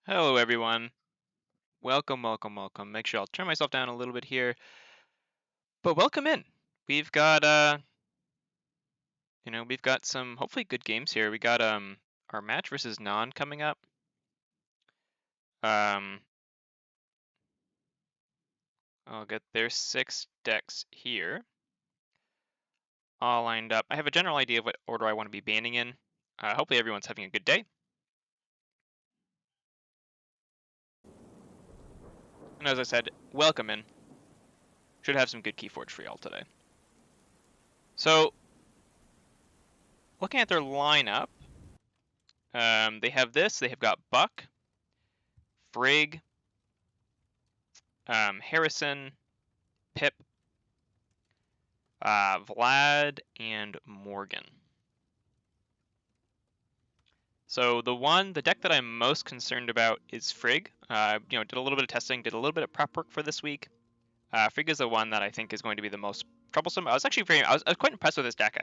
Hello everyone. Welcome, welcome, welcome. Make sure I'll turn myself down a little bit here. But welcome in. We've got we've got some hopefully good games here. We got our match versus Non coming up. I'll get their 6 decks here. All lined up. I have a general idea of what order I want to be banning in. Hopefully everyone's having a good day. And as I said, welcome in. Should have some good Keyforge for y'all today. So, looking at their lineup, they have this. They have got Buck, Frigg, Harrison, Pip, Vlad, and Morgan. So the deck that I'm most concerned about is Frigg. Did a little bit of testing, did a little bit of prep work for this week. Frigg is the one that I think is going to be the most troublesome. I was quite impressed with this deck.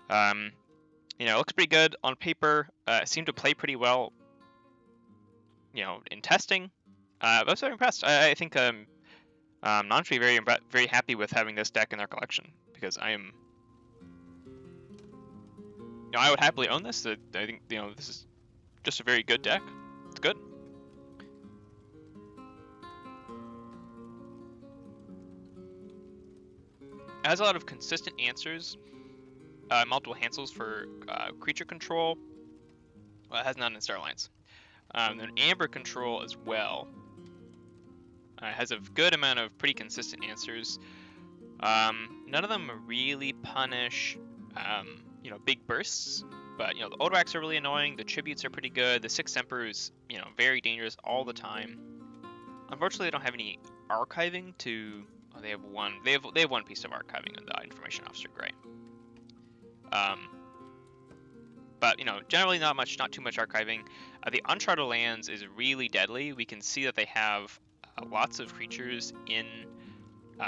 It looks pretty good on paper. Seemed to play pretty well. In testing. I was very impressed. I think I'm honestly very happy with having this deck in their collection because I am. I would happily own this. I think this is just a very good deck. It's good. It has a lot of consistent answers, multiple cancels for creature control. Well, it has none in Starlines. Then Amber control as well. It has a good amount of pretty consistent answers. None of them really punish, big bursts. But, the Odoacs are really annoying. The Tributes are pretty good. The Six Emperor is, very dangerous all the time. Unfortunately, they don't have any archiving to. Oh, they have one. They have one piece of archiving in the Information Officer Gray. But generally not too much archiving. The Uncharted Lands is really deadly. We can see that they have lots of creatures in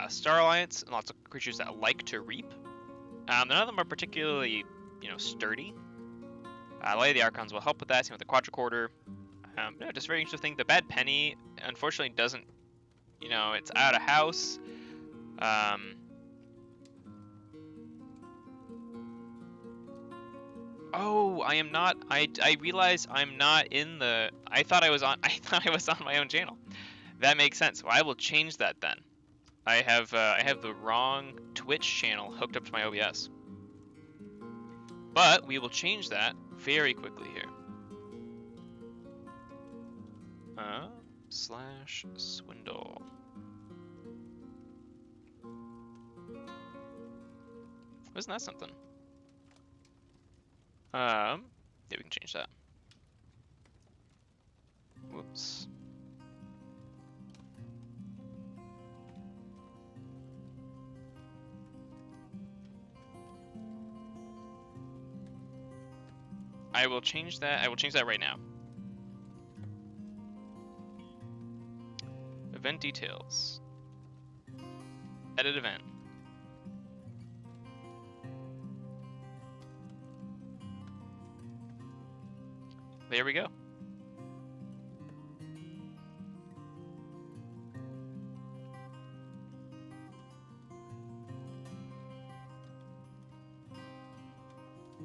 Star Alliance and lots of creatures that like to reap. None of them are particularly, sturdy. Light of the Archons will help with that. Same with the Quadricorder. Just very interesting. The Bad Penny, unfortunately, doesn't. It's out of house. Oh, I am not. I realize I'm not in the. I thought I was on. I thought I was on my own channel. That makes sense. Well, I will change that then. I have the wrong Twitch channel hooked up to my OBS. But we will change that very quickly here. /swindle. Wasn't that something? Yeah, we can change that. Whoops. I will change that. I will change that right now. Event details. Edit event. There we go.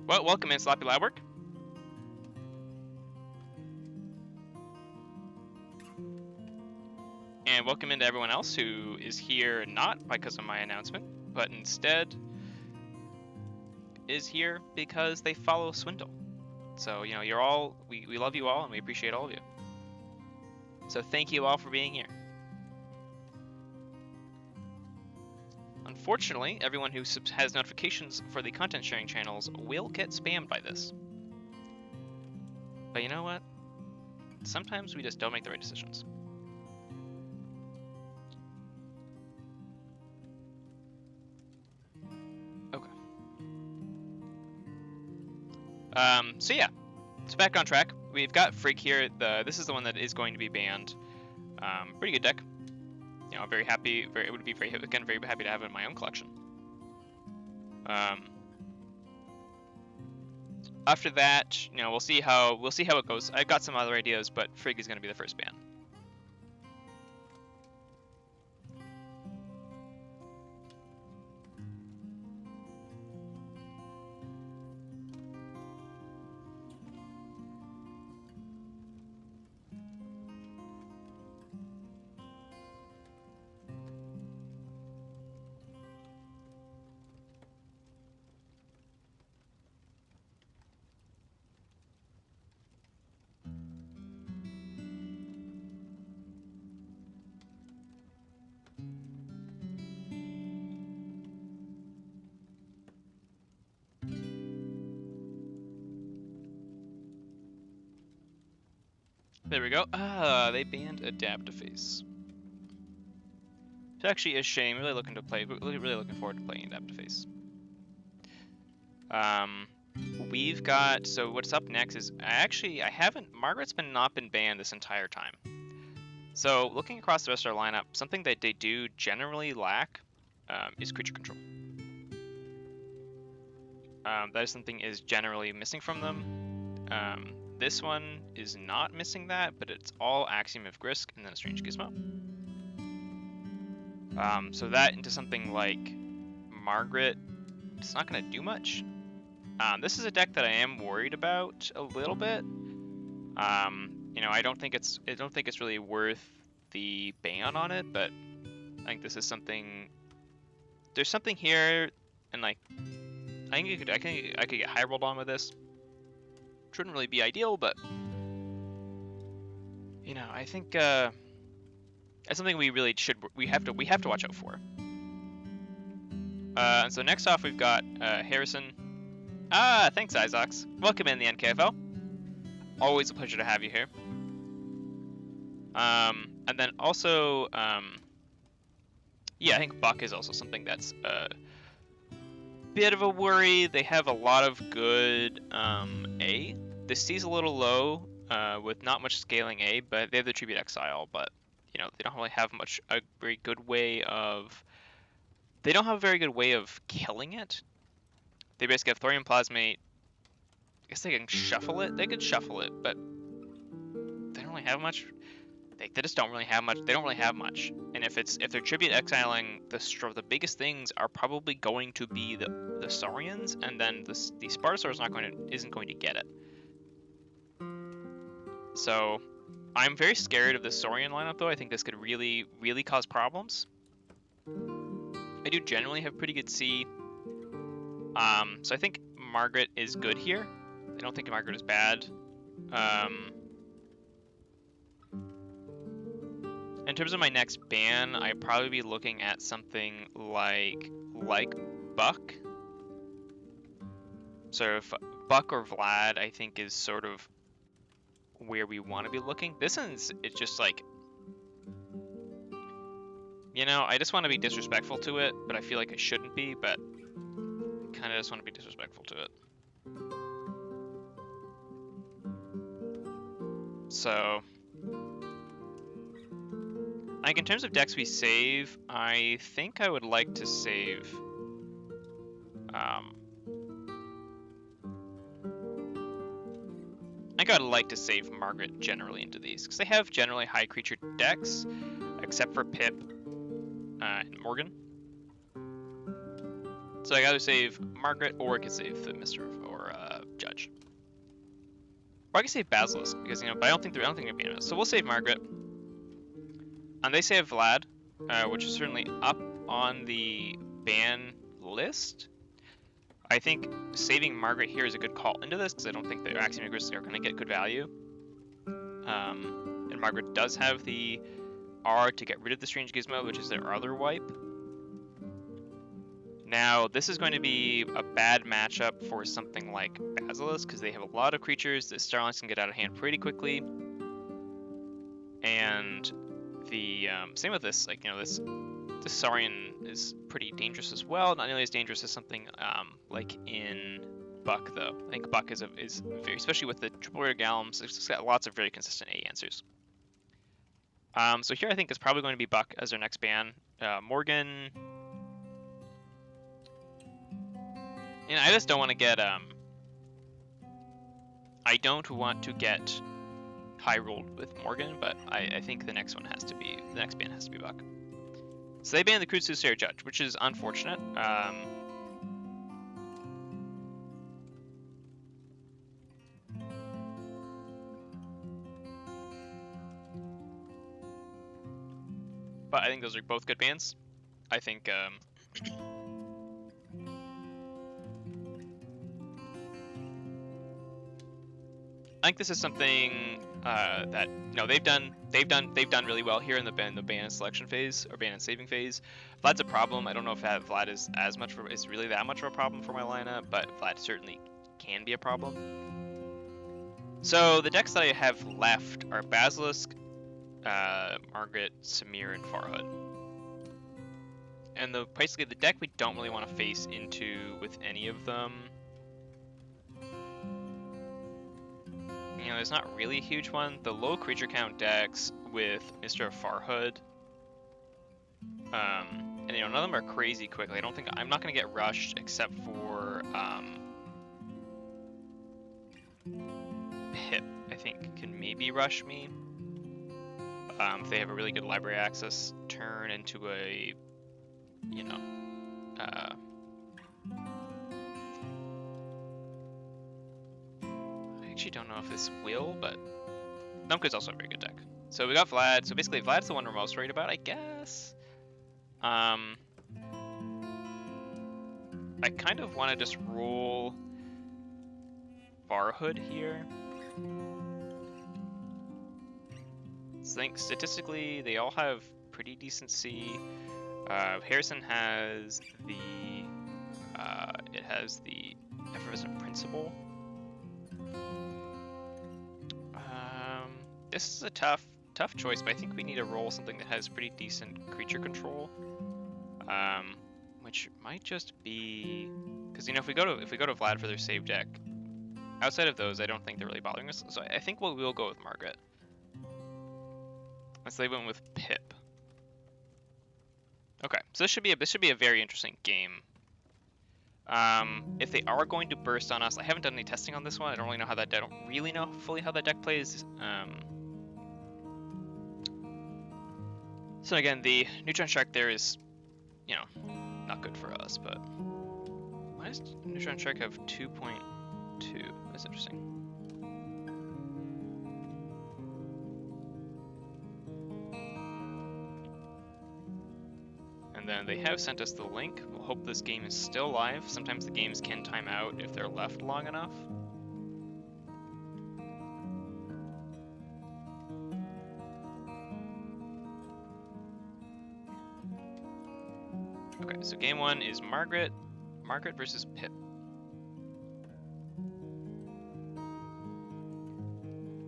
Well, welcome in, Sloppy Lab Work. And welcome into everyone else who is here not because of my announcement, but instead is here because they follow Swindle. So, you're all, we love you all and we appreciate all of you. So thank you all for being here. Unfortunately, everyone who has notifications for the content sharing channels will get spammed by this. But you know what? Sometimes we just don't make the right decisions. Okay. So yeah, so back on track. We've got Frigg here. This is the one that is going to be banned. Pretty good deck. Very happy. Very happy to have it in my own collection. After that, you know, we'll see how it goes. I've got some other ideas, but Frigg is going to be the first ban. There we go. Ah, they banned Adaptiface. It's actually a shame. Really looking looking forward to playing Adaptiface. We've got, so what's up next is Margaret's not been banned this entire time. So looking across the rest of our lineup, something that they do generally lack is creature control. That is something is generally missing from them. This one is not missing that, but it's all Axiom of Grisk and then a Strange Gizmo. So that into something like Margaret, it's not going to do much. This is a deck that I am worried about a little bit. You know, I don't think it's really worth the ban on it, but I think this is something. There's something here, and like, I think I could get high rolled on with this. Shouldn't really be ideal, but you know, I think that's something we really have to watch out for. And so next off, we've got Harrison. Ah, thanks, Isox. Welcome in the NKFL. Always a pleasure to have you here. And then also, yeah, I think Buck is also something that's a bit of a worry. They have a lot of good A. The C's a little low with not much scaling A, but they have the Tribute Exile, but you know, they don't really have a very good way of. They don't have a very good way of killing it. They basically have Thorium Plasmate. I guess they can shuffle it. They could shuffle it, but they don't really have much. They just don't really have much. They don't really have much. And if they're Tribute Exiling, the biggest things are probably going to be the Saurians, and then the Spartasaur isn't going to get it. So I'm very scared of the Saurian lineup, though. I think this could really, really cause problems. I do generally have pretty good C. So I think Margaret is good here. I don't think Margaret is bad. In terms of my next ban, I'd probably be looking at something like Buck. So if Buck or Vlad, I think, is sort of where we want to be looking. This one's, it's just like, you know, I just want to be disrespectful to it, but I feel like I shouldn't be, but I kind of just want to be disrespectful to it. So, like, in terms of decks we save, I think I would like to save, I think I'd like to save Margaret generally into these, because they have generally high creature decks, except for Pip and Morgan. So I either save Margaret, or I could save the Mister or Judge. Or I could save Basilisk, because, you know, but I don't think they're being it. So we'll save Margaret. And they save Vlad, which is certainly up on the ban list. I think saving Margaret here is a good call into this, because I don't think the Axiom Grizzlies are going to get good value. And Margaret does have the R to get rid of the Strange Gizmo, which is their other wipe. Now, this is going to be a bad matchup for something like Basilisk, because they have a lot of creatures that Starlings can get out of hand pretty quickly. And the same with this, like, you know, this Saurian is pretty dangerous as well. Not nearly as dangerous as something like in Buck, though. I think Buck is very, especially with the triple rare Gallums, it's got lots of very consistent A answers. So here I think it's probably going to be Buck as their next ban. Morgan, you know, I just don't want to get I don't want to get high rolled with Morgan, but I think the next ban has to be Buck. So they banned the Crude Soothsayer Judge, which is unfortunate. But I think those are both good bans. I think this is something that they've done really well here in the ban and selection phase or ban and saving phase. Vlad's a problem. I don't know if Vlad is really that much of a problem for my lineup, but Vlad certainly can be a problem. So the decks that I have left are Basilisk, Margaret, Samir, and Farhood. And basically the deck we don't really want to face into with any of them. There's not really a huge one. The low creature count decks with Mr. Farhood, and none of them are crazy quick. Like, I'm not gonna get rushed except for Pip. I think can maybe rush me if they have a really good library access turn into a I actually don't know if this will, but Numka's also a very good deck. So we got Vlad. So basically Vlad's the one we're most worried about, I guess. I kind of want to just roll Farhood here. I think statistically they all have pretty decent C. Harrison has the Effervescent Principle. This is a tough choice, but I think we need to roll something that has pretty decent creature control, which might just be because if we go to Vlad for their save deck, outside of those, I don't think they're really bothering us. So I think we'll go with Margaret. Let's leave one with Pip. Okay, so this should be a very interesting game. If they are going to burst on us, I haven't done any testing on this one. I don't really know fully how that deck plays. So again, the Neutron Shark there is, not good for us. But why does Neutron Shark have 2.2? That's interesting. And then they have sent us the link. We'll hope this game is still live. Sometimes the games can time out if they're left long enough. Okay, so game one is Margaret versus Pip.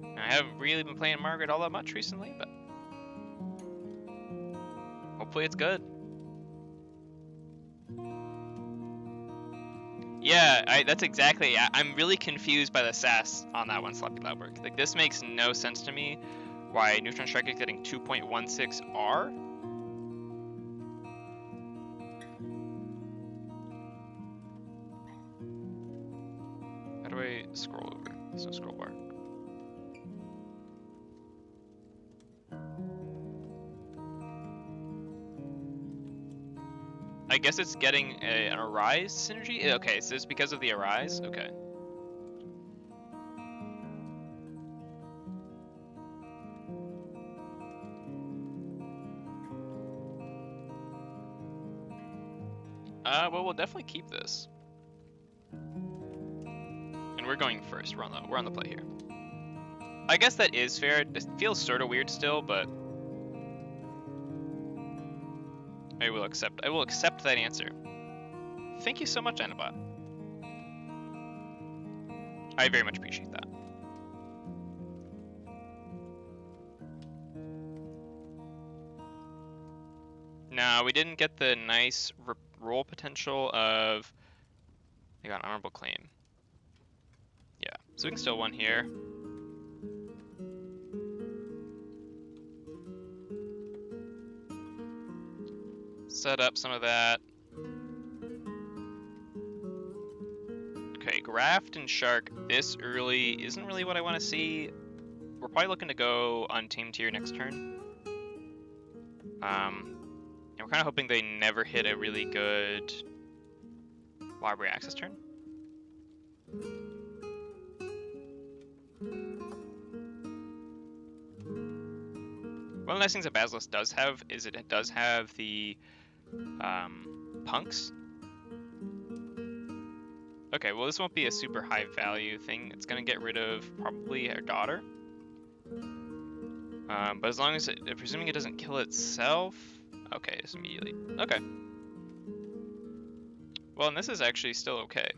Now, I haven't really been playing Margaret all that much recently, but hopefully it's good. Yeah, that's exactly. I'm really confused by the sass on that one, Sloppy Loudberg. Like, this makes no sense to me. Why Neutron Strike is getting 2.16 R? How do I scroll over? There's no scroll bar. I guess it's getting an Arise synergy? Okay, so it's because of the Arise? Okay. Well, we'll definitely keep this. And we're going first. We're on the play here. I guess that is fair. It feels sort of weird still, but I will accept that answer. Thank you so much, Anabot. I very much appreciate that. Now, we didn't get the nice roll potential of... I got an honorable claim. Yeah, so we can still win here. Set up some of that. Okay, Graft and Shark this early isn't really what I want to see. We're probably looking to go Untamed here next turn. And we're kind of hoping they never hit a really good library access turn. One of the nice things that Basilisk does have is it does have the punks. Okay, well this won't be a super high value thing. It's gonna get rid of probably her daughter. But as long as presuming it doesn't kill itself. Okay, it's immediately. Okay. Well, and this is actually still okay.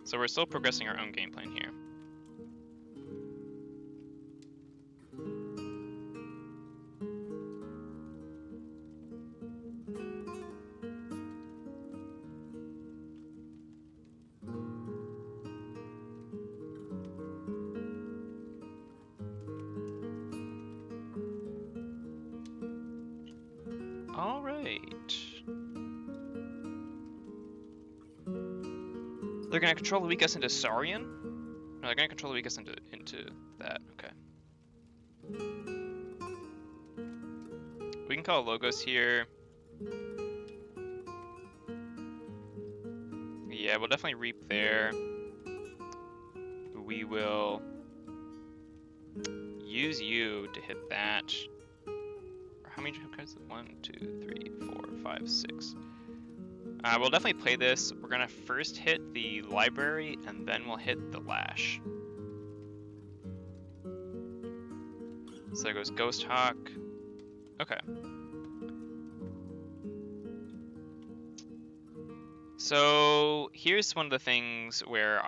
So we're still progressing our own game plan here. All right. They're gonna control the weakest into Saurian? No, they're gonna control the weakest into that. Okay. We can call Logos here. Yeah, we'll definitely reap there. We will use you to hit that. How many cards? 1, 2, 3, 4, 5, 6. We'll definitely play this. We're gonna first hit the library and then we'll hit the lash. So there goes Ghost Hawk. Okay. So here's one of the things where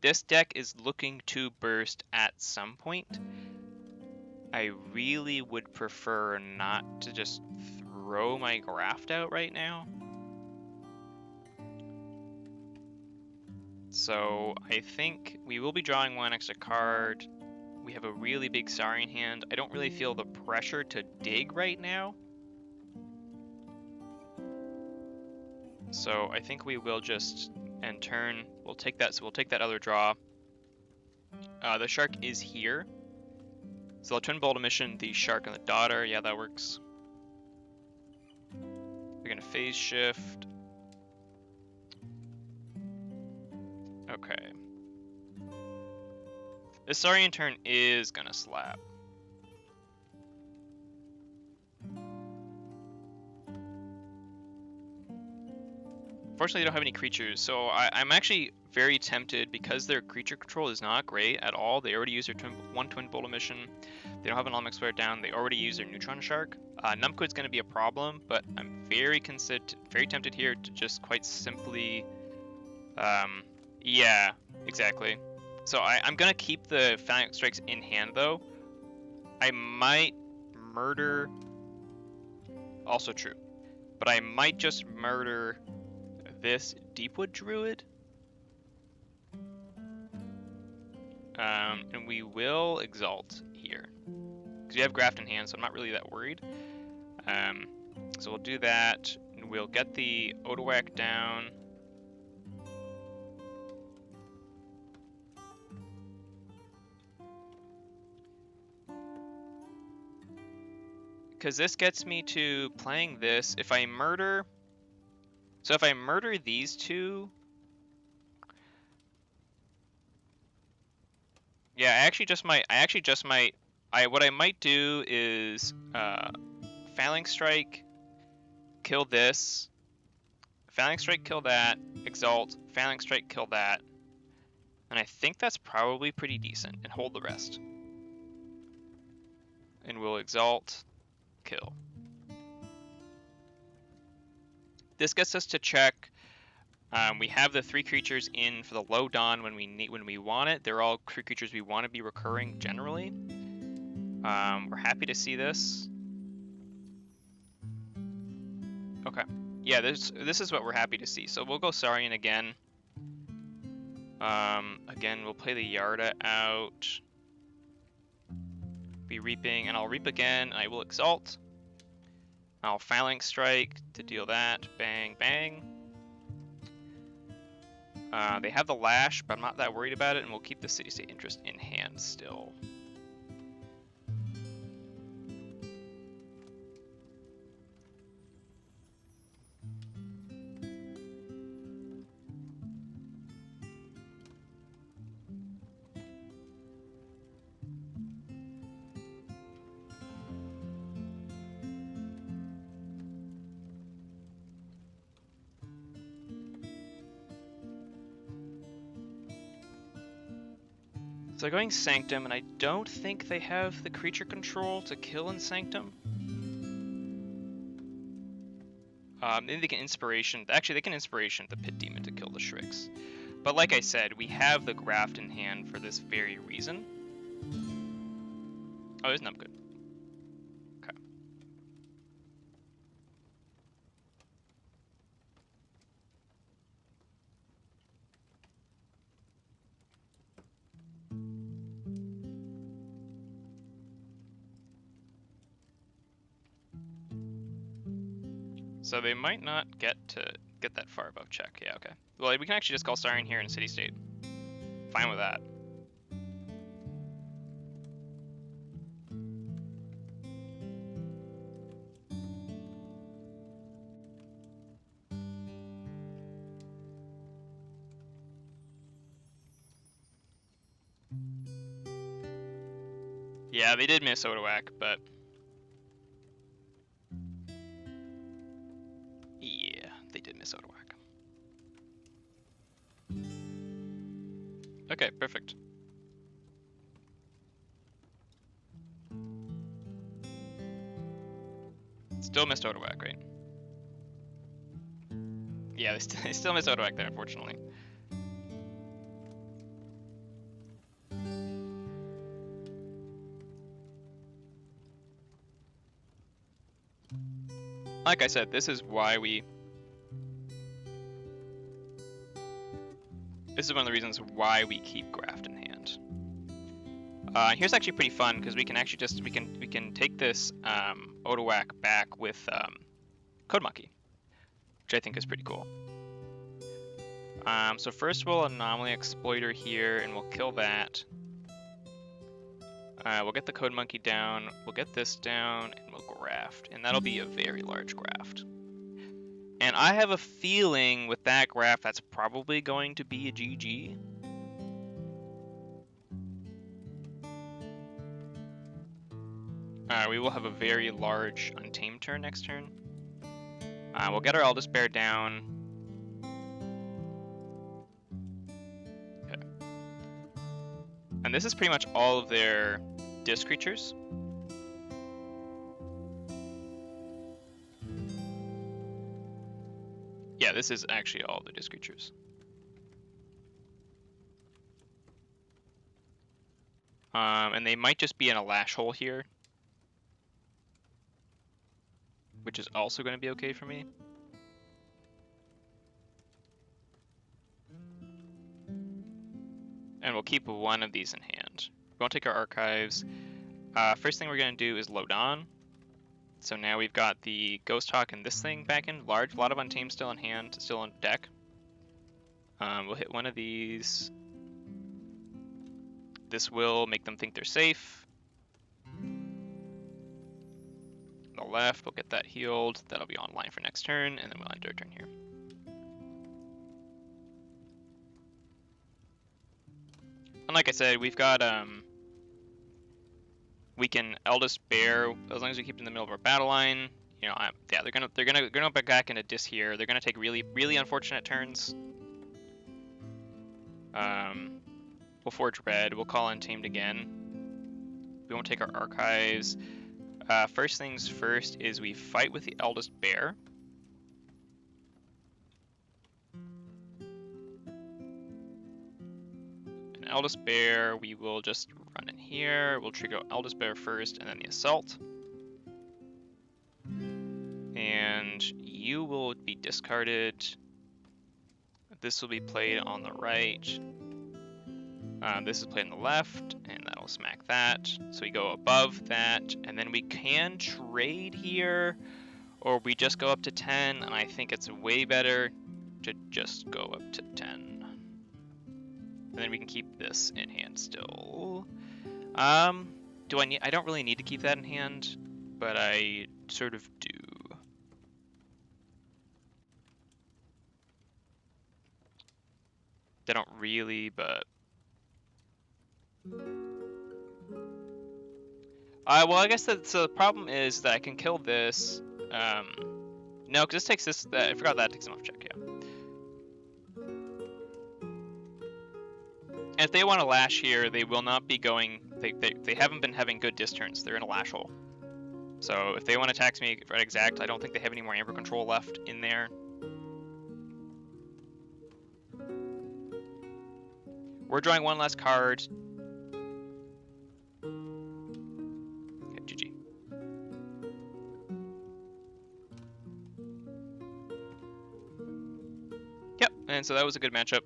this deck is looking to burst at some point. I really would prefer not to just throw my Graft out right now. So I think we will be drawing one extra card. We have a really big Saurian hand. I don't really feel the pressure to dig right now. So I think we will just end turn. We'll take that. So we'll take that other draw. The Shark is here. So I'll Twin Bolt Emission, the Shark and the daughter. Yeah, that works. We're gonna phase shift. Okay. This Saurian turn is gonna slap. Unfortunately, they don't have any creatures, so I'm actually very tempted because their creature control is not great at all. They already use their one Twin Bolt Emission. They don't have an Almec Flare down. They already use their Neutron Shark. Numcode's going to be a problem, but I'm very tempted here to just quite simply, yeah, exactly. So I'm going to keep the Phalanx Strikes in hand, though. I might murder, also true, but I might just murder this Deepwood Druid. And we will Exalt here. Because we have Graft in hand, so I'm not really that worried. So we'll do that, and we'll get the Odawak down. Because this gets me to playing this. If I murder... So if I murder these two... Yeah, I actually just might... what I might do is... Phalanx Strike, kill this. Phalanx Strike, kill that. Exalt. Phalanx Strike, kill that. And I think that's probably pretty decent. And hold the rest. And we'll Exalt, kill. This gets us to check. We have the 3 creatures in for the low dawn when we want it. They're all 3 creatures we want to be recurring generally. We're happy to see this. Okay. Yeah, this is what we're happy to see. So we'll go Saurian again. Again, we'll play the Yarda out. Be reaping, and I'll reap again, and I will Exalt. I'll Phalanx Strike to deal that. Bang, bang. They have the Lash, but I'm not that worried about it, and we'll keep the City-State interest in hand still. So going Sanctum, and I don't think they have the creature control to kill in Sanctum. Maybe they can Inspiration. Actually, they can Inspiration the Pit Demon to kill the Shrix. But like I said, we have the Graft in hand for this very reason. Oh, isn't that good? Okay. So they might not get that far above check. Yeah, okay. Well, we can actually just call Siren here in City State. Fine with that. Yeah, they did miss Odawak, but yeah, they did miss Odawak. Okay, perfect. Still missed Odawak, right? Yeah, they still missed Odawak there, unfortunately. Like I said, this is why we... This is one of the reasons why we keep Graft in hand. Here's actually pretty fun because we can actually just we can take this Odawak back with Code Monkey, which I think is pretty cool. So first we'll Anomaly Exploiter here, and we'll kill that. We'll get the Code Monkey down. We'll get this down, and we'll Graft, and that'll be a very large Graft. And I have a feeling with that Graft, that's probably going to be a GG. We will have a very large Untamed turn next turn. We'll get our Eldest Bear down. Okay. And this is pretty much all of their disc creatures. Yeah, this is actually all the disc creatures. And they might just be in a Lash hole here, which is also going to be okay for me. And we'll keep one of these in hand. We won't take our archives. First thing we're going to do is load on. So now we've got the Ghost Hawk and this thing back in. A lot of Untamed still in hand, still on deck. We'll hit one of these. This will make them think they're safe. On the left, we'll get that healed. That'll be online for next turn, and then we'll end our turn here. And like I said, we've got we can Eldest Bear as long as we keep it in the middle of our battle line. You know, yeah, they're gonna back into Dis here. They're gonna take really unfortunate turns. We'll Forge Red. We'll call Untamed again. We won't take our archives. First things first is we fight with the Eldest Bear. An Eldest Bear, we will just run in here. We'll trigger Eldest Bear first and then the Assault. And you will be discarded. This will be played on the right. This is played on the left, and that'll smack that. So we go above that, and then we can trade here, or we just go up to 10, and I think it's way better to just go up to 10. And then we can keep this in hand still. Do I need? I don't really need to keep that in hand, but I sort of do. They don't really, but... well, I guess that, so the problem is that I can kill this. No, because this takes this... I forgot that takes an off check, yeah. And if they want to lash here, they will not be going... They haven't been having good dis turns. They're in a lash hole. So if they want to attack me at exact, I don't think they have any more Amber control left in there. We're drawing one less card. Okay, GG. Yep, and so that was a good matchup.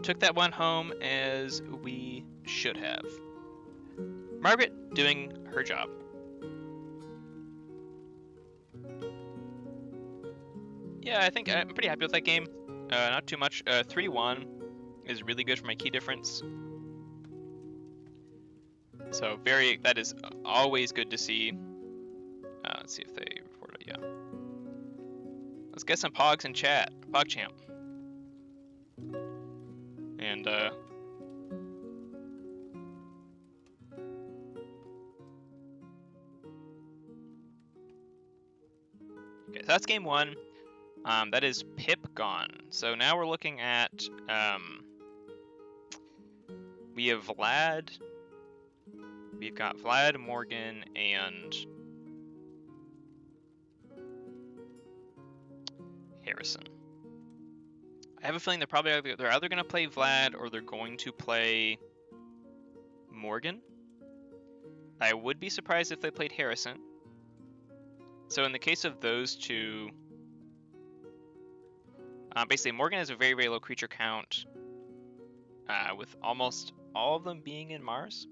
Took that one home as we should have. Margaret doing her job. Yeah, I think I'm pretty happy with that game. Not too much. 3-1 is really good for my key difference. So that is always good to see. Let's see if they report it. Yeah. Let's get some pogs in chat. PogChamp. And okay, so that's game 1. That is Pip gone. So now we're looking at we have Vlad. We've got Vlad, Morgan, and Harrison. I have a feeling they're either going to play Vlad or they're going to play Morgan. I would be surprised if they played Harrison. So in the case of those two, basically Morgan has a very, very low creature count, with almost all of them being in Mars.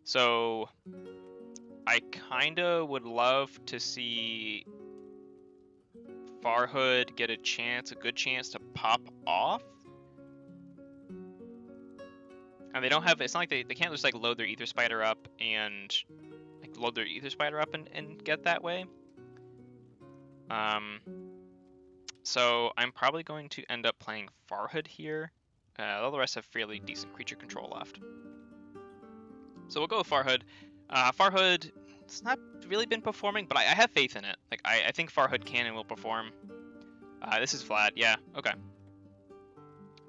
So I kinda would love to see Farhood get a good chance to pop off. And they don't have, it's not like they can't just like load their Ether Spider up and get that way. So I'm probably going to end up playing Farhood here. All the rest have fairly decent creature control left. So we'll go with Farhood. Farhood, it's not really been performing, but I have faith in it. Like I think Farhood can and will perform. This is Vlad, yeah, okay.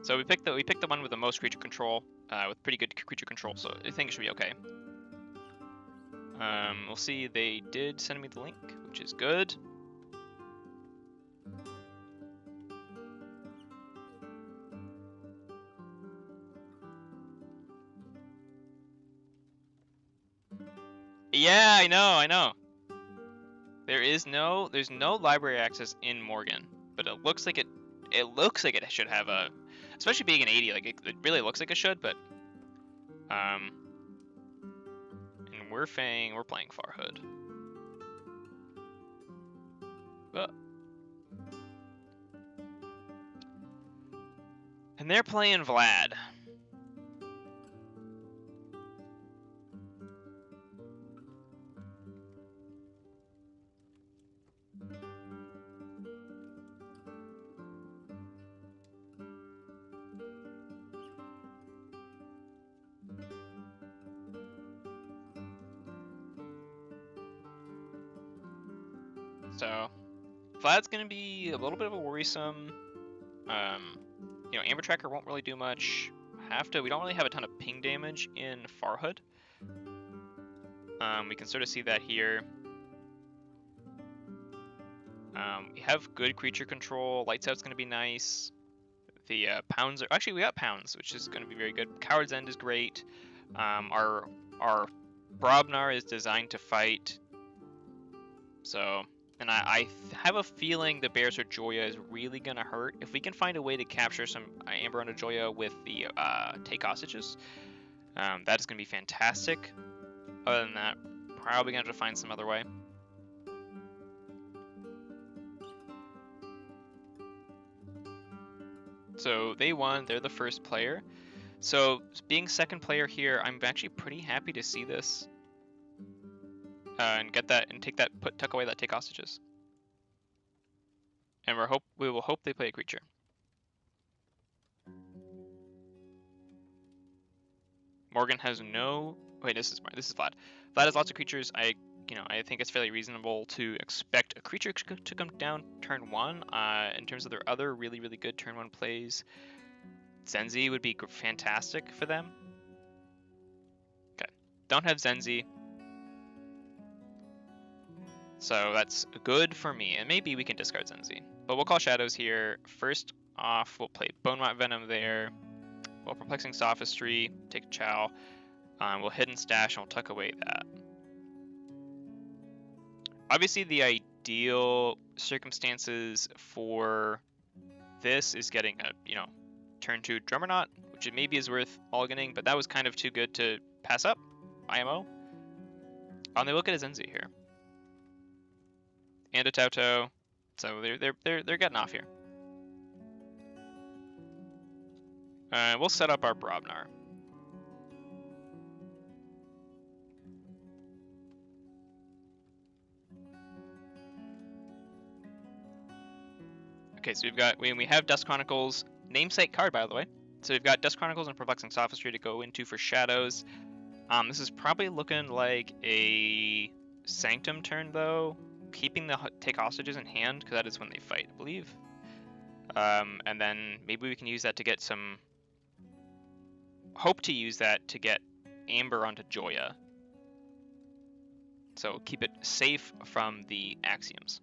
So we picked the one with the most creature control, with pretty good creature control, so I think it should be okay. We'll see, they did send me the link, which is good. Yeah, I know. There's no library access in Morgan, but it looks like it should have a, especially being an 80, like it really looks like it should, but and we're playing Farhood. And they're playing Vlad. So, Vlad's gonna be a little bit of a worrisome. You know, Amber Tracker won't really do much. We don't really have a ton of ping damage in Farhood. We can sort of see that here. We have good creature control. Lights Out's gonna be nice. The pounds are actually, we got pounds, which is gonna be very good. Coward's End is great. Our Brobnar is designed to fight. So. And I have a feeling the Bears or Joya is really going to hurt. If we can find a way to capture some Amber under Joya with the take hostages, that is going to be fantastic. Other than that, probably going to have to find some other way. So they won. They're the first player. So being second player here, I'm actually pretty happy to see this and get that and take that tuck away that take hostages. And we will hope they play a creature. Morgan has no. Wait, this is Vlad. Vlad has lots of creatures. I think it's fairly reasonable to expect a creature to come down turn 1. In terms of their other really good turn 1 plays, Zenzi would be fantastic for them. Okay, don't have Zenzi, so that's good for me. And maybe we can discard Zenzi, but we'll call Shadows here. First off, we'll play Bone Rot Venom there. We'll Perplexing Sophistry, take Chow. We'll Hidden Stash and we'll tuck away that. Obviously, the ideal circumstances for this is getting a, turn 2 Drummerknot, which maybe is worth mulliganing, but that was kind of too good to pass up. IMO. They look at a Zenzi here. And a Tauto. So they're getting off here. We'll set up our Brobnar. Okay, so we have Dust Chronicles, namesake card by the way. So we've got Dust Chronicles and Perplexing Sophistry to go into for Shadows. This is probably looking like a Sanctum turn though, keeping the take hostages in hand because that is when they fight, I believe. And then maybe we can use that to get some. Hope to use that to get Amber onto Joya. So keep it safe from the Axioms.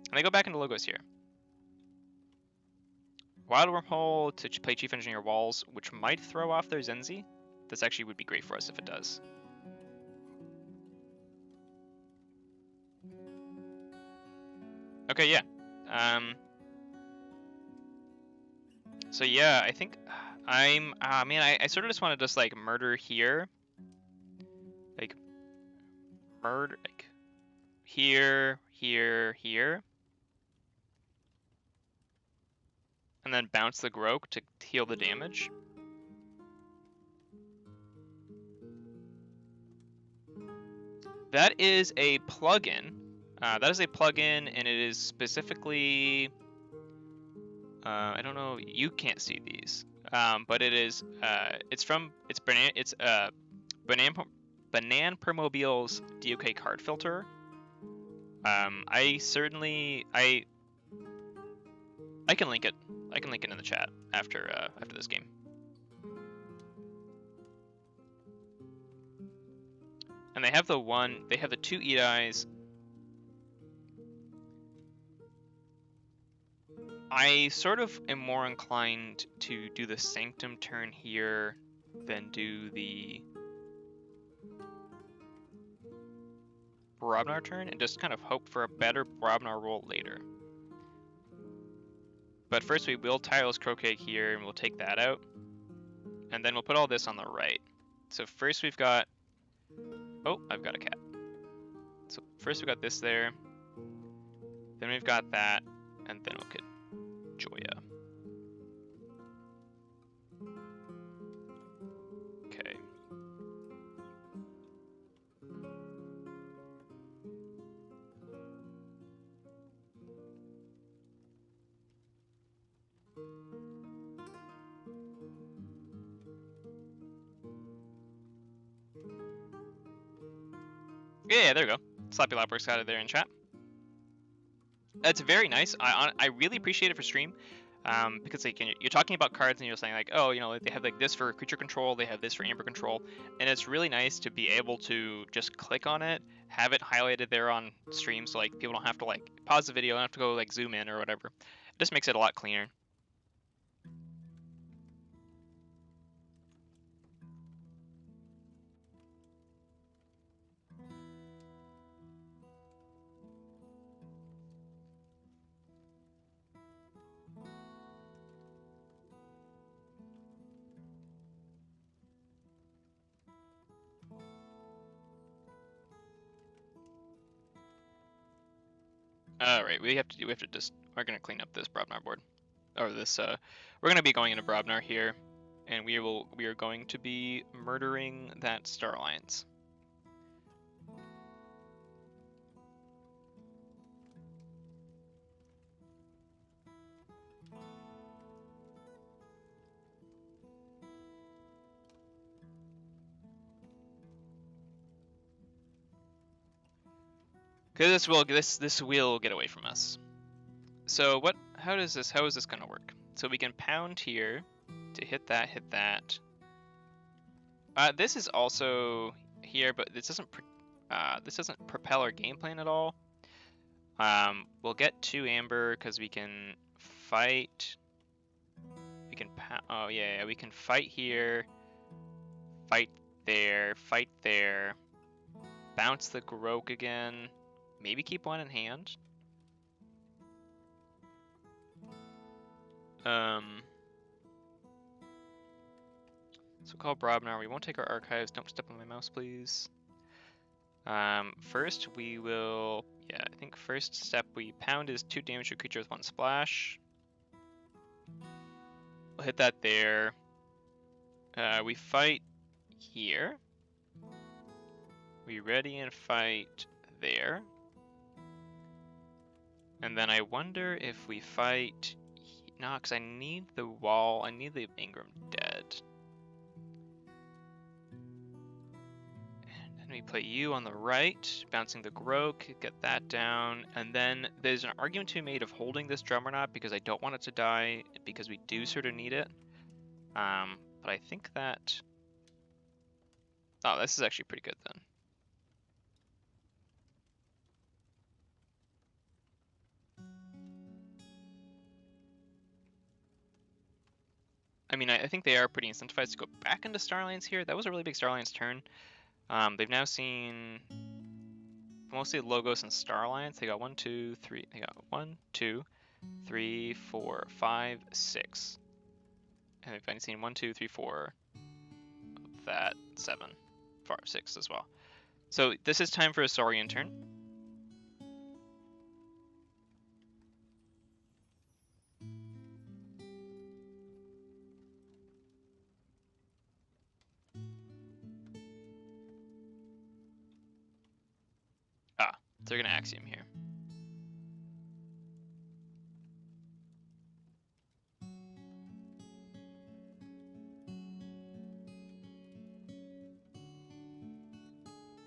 And I go back into logos here. Wild Wormhole to play Chief Engineer Walls, which might throw off their Zenzi. This actually would be great for us if it does. Okay, yeah. So yeah, I think I sort of just want to just like murder here. Like murder like here. And then bounce the Grok to heal the damage. That is a plugin. And it is specifically. I don't know. You can't see these, but it is. It's Banan Permobile's DOK card filter. I can link it. I can link it in the chat after this game. And they have the 2 Eat-Eyes. I sort of am more inclined to do the Sanctum turn here than do the Brobnar turn and just kind of hope for a better Brobnar roll later. But first we will Tireless Croquet here and we'll take that out. And then we'll put all this on the right. So first we've got... Oh, I've got a cat. So first we've got this there. Then we've got that. And then we'll get Joya. Okay. Yeah, there we go. Slappy Lap works out of there in chat. That's very nice. I really appreciate it for stream, because like you're talking about cards and you're saying like, oh, they have like this for creature control, they have this for Amber control, and it's really nice to be able to just click on it, have it highlighted there on stream, so like people don't have to like pause the video and have to go like zoom in or whatever. It just makes it a lot cleaner. All right, we're gonna clean up this Brobnar board. or this. We're gonna be going into Brobnar here, and we are going to be murdering that Star Alliance. Because this will get away from us. So how is this gonna work? So we can pound here to hit that. This is also here, but this doesn't propel our game plan at all. We'll get 2 amber because we can fight. We can we can fight here, fight there, bounce the Grok again. Maybe keep 1 in hand. So call Brobnar. We won't take our archives. Don't step on my mouse, please. First we will, I think first step we pound is 2 damage to a creature with 1 splash. We'll hit that there. We fight here. We ready and fight there. And then I wonder if we fight... No, because I need the wall. I need the Ingram dead. And then we put you on the right, bouncing the Grok, get that down. And then there's an argument to be made of holding this Drummerknot because I don't want it to die, because we do sort of need it. But I think that... Oh, this is actually pretty good then. I mean, I think they are pretty incentivized to go back into Star Alliance here. That was a really big Star Alliance turn. They've now seen mostly Logos and Star Alliance. They got 1, 2, 3. They got 1, 2, 3, 4, 5, 6. And they've only seen 1, 2, 3, 4 of that 7, 5, 6 as well. So this is time for a Saurian turn. They're gonna Axiom here.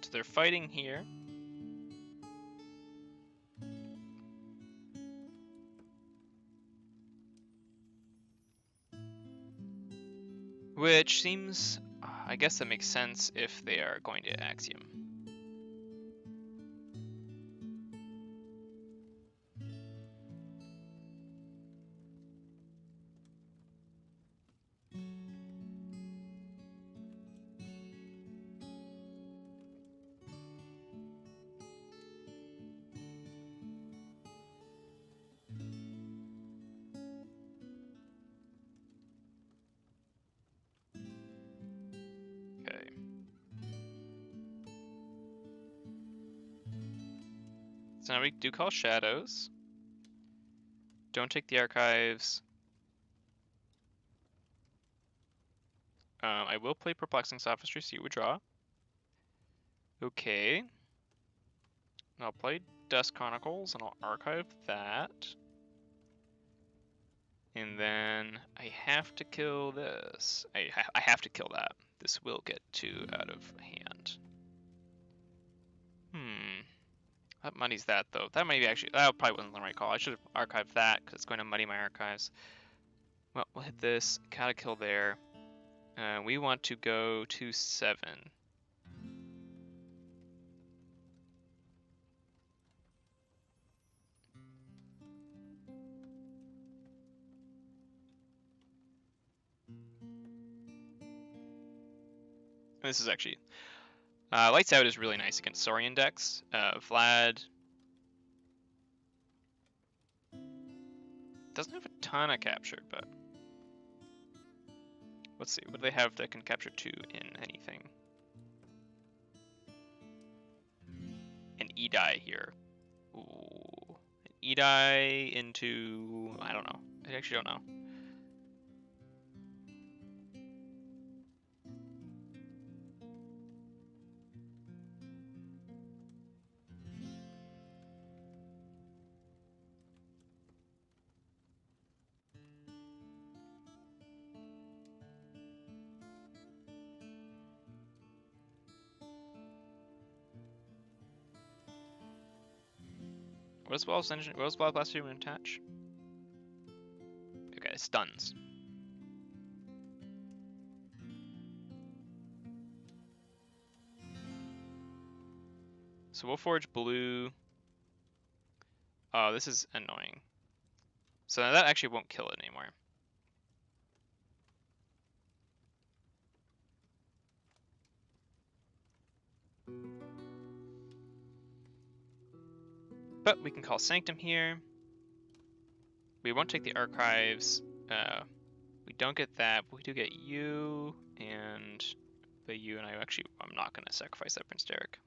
So they're fighting here. Which seems, I guess that makes sense if they are going to Axiom. So now we do call Shadows. Don't take the archives. I will play Perplexing Sophistry, see what we draw. Okay. I'll play Dust Chronicles and I'll archive that. And then I have to kill this. I have to kill that. This will get 2 out of hand. That muddies that though. That might be actually, that probably wasn't the right call. I should have archived that because it's going to muddy my archives. Well, we'll hit this. Gotta kill there. We want to go to 7. This is actually... Lights Out is really nice against Saurian decks. Vlad doesn't have a ton of capture, but let's see. What do they have that can capture 2 in anything? An E-Die here. Ooh. An E-Die into... I don't know. I actually don't know. What does Ball's engine? What does Ball Blast do when attach? Okay, stuns. So we'll forge blue. Oh, this is annoying. So that actually won't kill it anymore. But we can call Sanctum here. We won't take the archives. We don't get that, but we do get you, and but you and I actually, I'm not going to sacrifice that Prince Derek.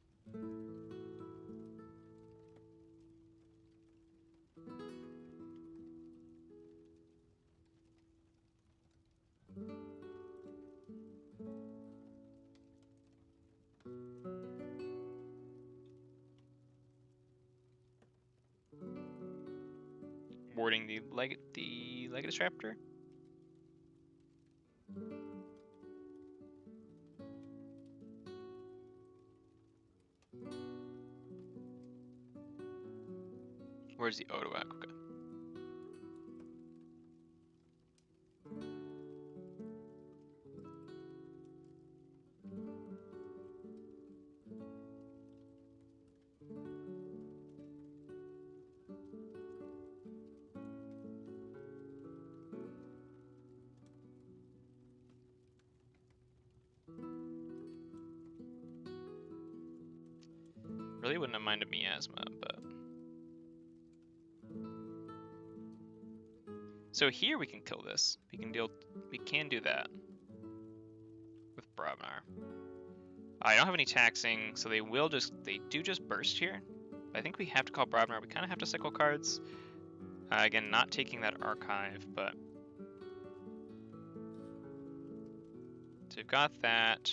Warding the Legatus Raptor. Where's the Odoak? Okay. Really wouldn't have minded miasma, but so here we can kill this. We can do that with Brobnar. I don't have any taxing, so they do just burst here. I think we have to call Brobnar. We kind of have to cycle cards. Again, not taking that archive, but so we've got that.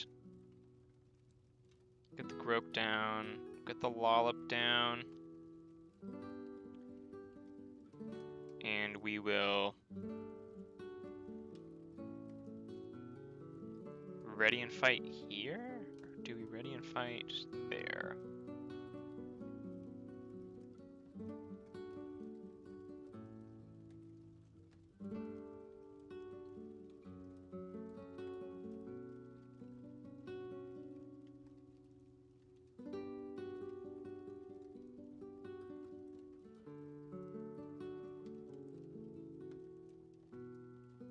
Get the Grope down. Get the Lollop down. And we will ready and fight here? Or do we ready and fight there?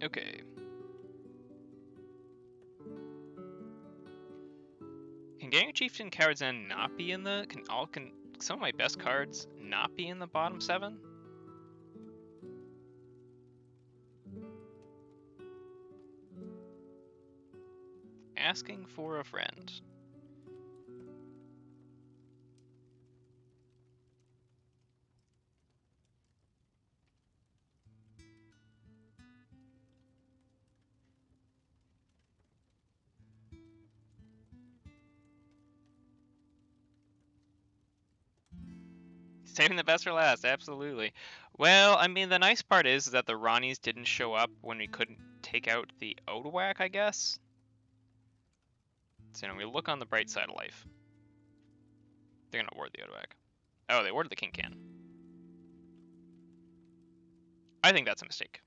Okay. Can Genio Chieftain cards then not be in the can some of my best cards not be in the bottom 7? Asking for a friend. Saving the best for last, absolutely. Well, I mean, the nice part is that the Ronnies didn't show up when we couldn't take out the Odoak, I guess. So, we look on the bright side of life. They're gonna ward the Odoak. Oh, they warded the King Can. I think that's a mistake.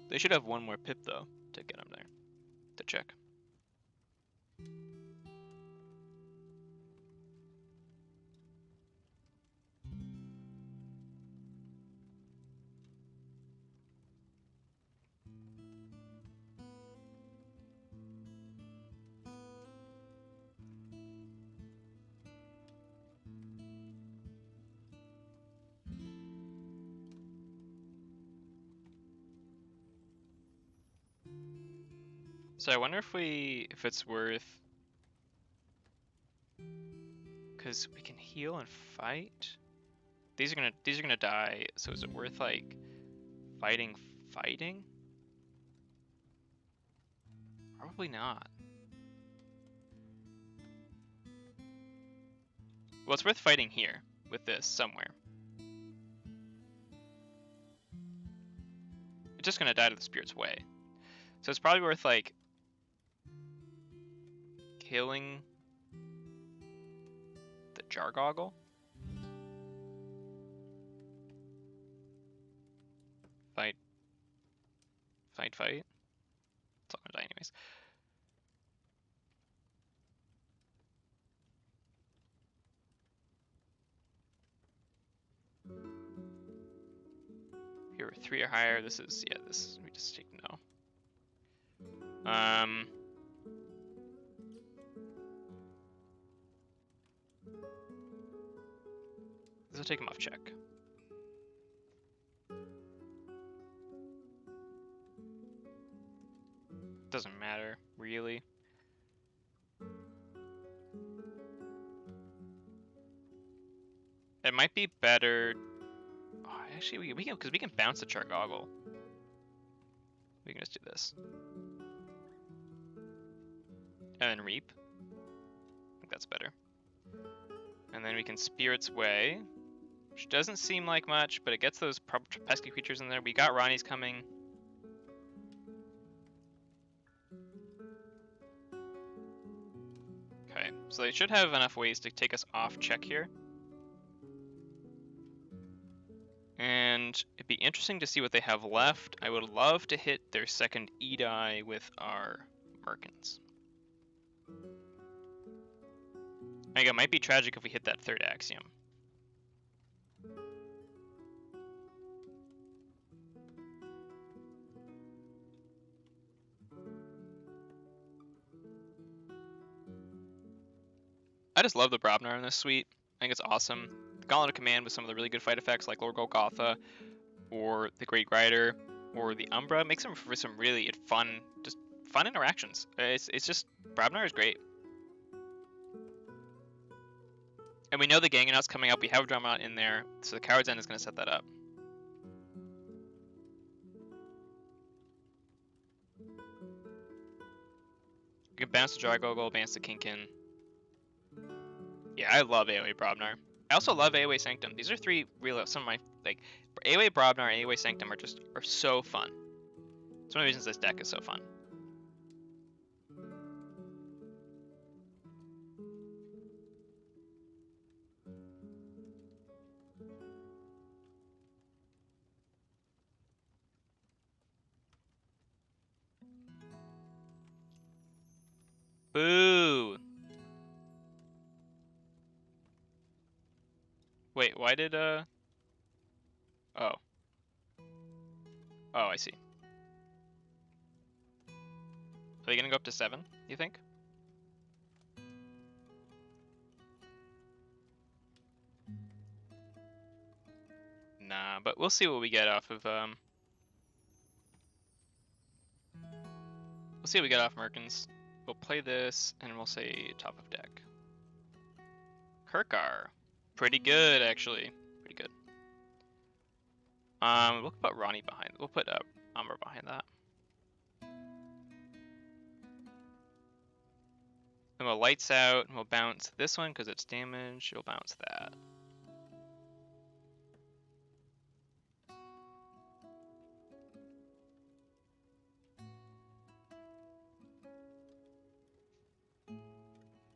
They should have one more pip, though, to get him there. To check. So I wonder if it's worth, because we can heal and fight. These are gonna die. So is it worth like Fighting? Probably not. Well, it's worth fighting here with this somewhere. It's just gonna die to the spirit's way. So it's probably worth, like, killing the Jargoggle. Fight. It's all gonna die anyways. Here we're 3 or higher. This is, yeah, this, we just take no. This will take him off check. Doesn't matter, really. It might be better. Oh, actually, we can, because we can bounce the Jargoggle. We can just do this. And then reap. I think that's better. And then we can Spirit's Way, which doesn't seem like much, but it gets those pesky creatures in there. We got Ronnie's coming. Okay, so they should have enough ways to take us off check here. And it'd be interesting to see what they have left. I would love to hit their second E-die with our Merkins. I think it might be tragic if we hit that third Axiom. I just love the Brobnar in this suite. I think it's awesome. The Gauntlet of Command with some of the really good fight effects like Lord Golgotha, or the Great Rider, or the Umbra makes them for some really fun, just fun interactions. It's just, Brobnar is great. And we know the Gangonaut's coming up. We have Drummond in there, so the Coward's End is going to set that up. We can bounce the Jargoggle, bounce the Kinkin. Yeah, I love AoE Brobnar. I also love AoE Sanctum. These are three real, some of my, like, AoE Brobnar and AoE Sanctum are so fun. It's one of the reasons this deck is so fun. Boo! Wait, why did, Oh. Oh, I see. Are they gonna go up to 7, you think? Nah, but we'll see what we get off of, We'll see what we get off Merkins. We'll play this, and we'll say top of deck. Kirkar. Pretty good, actually. Pretty good. We'll put Ronnie behind. We'll put Umbra behind that. Then we'll Lights Out, and we'll bounce this one because it's damage. We'll bounce that.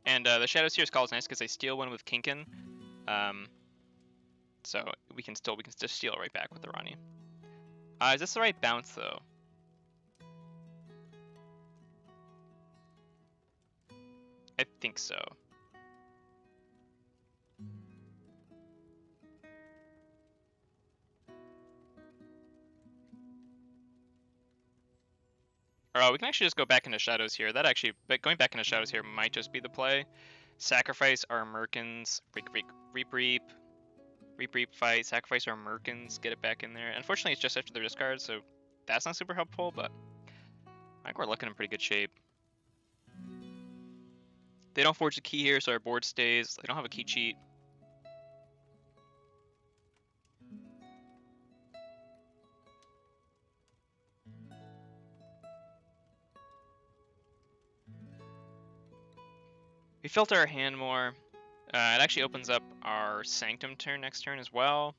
And the Shadow Seer's Call is nice because they steal one with Kinkin. So we can just steal it right back with the Ronnie. Is this the right bounce though? I think so. Or we can actually just go back into Shadows here. But going back into Shadows here might just be the play. Sacrifice our Merkins, Reap, fight, sacrifice our Merkins, get it back in there. Unfortunately, it's just after their discard, so that's not super helpful, but I think we're looking in pretty good shape. They don't forge the key here, so our board stays. They don't have a key cheat. We filter our hand more. It actually opens up our Sanctum turn next turn as well.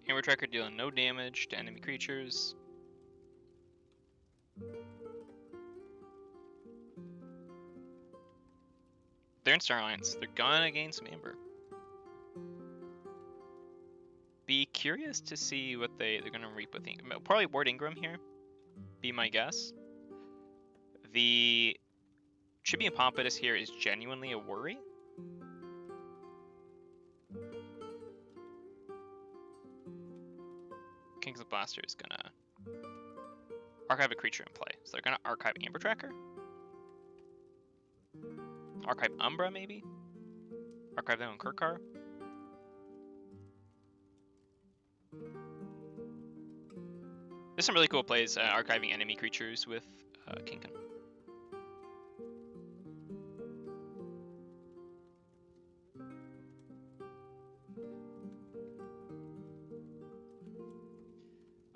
Hammer Trekker dealing no damage to enemy creatures. They're in Star Alliance. They're gonna gain some Amber. Be curious to see what they're gonna reap with Ingram. Probably Ward Ingram here. Be my guess. The Chibi and Pompatus here is genuinely a worry. King's Blaster is gonna archive a creature in play. So they're gonna archive Amber Tracker. Archive Umbra, maybe? Archive them on Kirkar. There's some really cool plays archiving enemy creatures with Kinkin.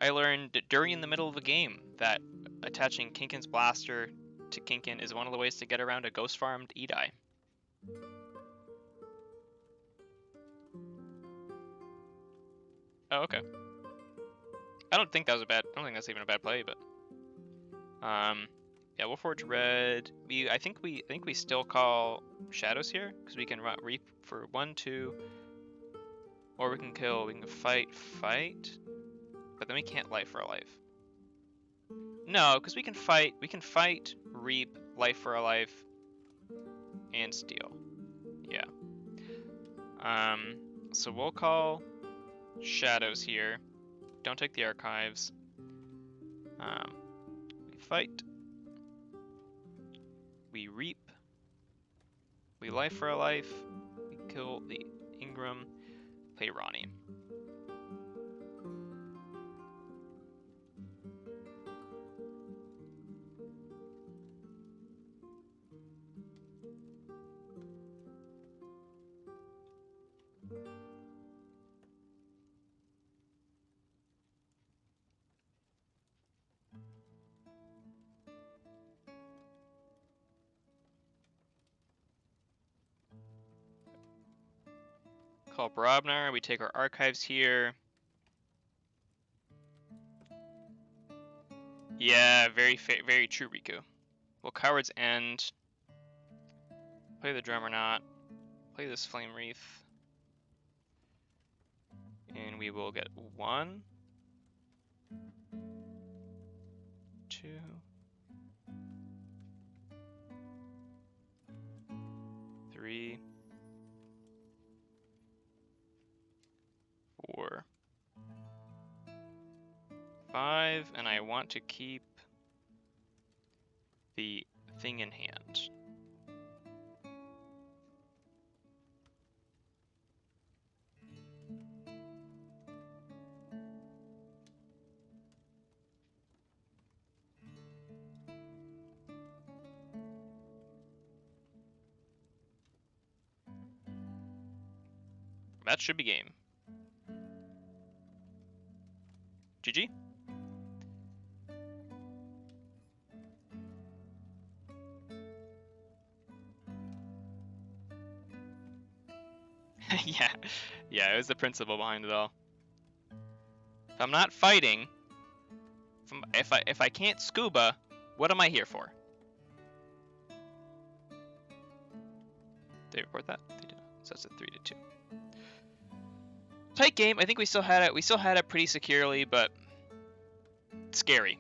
I learned during the middle of the game that attaching Kinkin's Blaster to Kinkin is one of the ways to get around a ghost farmed Edai. Oh, okay. I don't think that's even a bad play, but yeah, we'll forge red. I think we still call shadows here because we can reap for 1, 2, or we can kill. We can fight, but then we can't life for a life. No, because we can fight, reap, life for a life, and steal. Yeah. So we'll call shadows here. Don't take the archives. We fight. We reap. We life for a life. We kill the Ingram. Play Ronnie. Call Brobnar, we take our archives here. Yeah, very true, Riku. Well, Coward's End. Play the Drum or not. Play this Flame Wreath. And we will get 1, 2, 3, 4, 5, and I want to keep the thing in hand. That should be game. GG. Yeah, it was the principle behind it all. If I'm not fighting, if I can't scuba, what am I here for? Did they report that? They did. So that's a 3-2. Tight game. I think we still had it. We still had it pretty securely, but scary.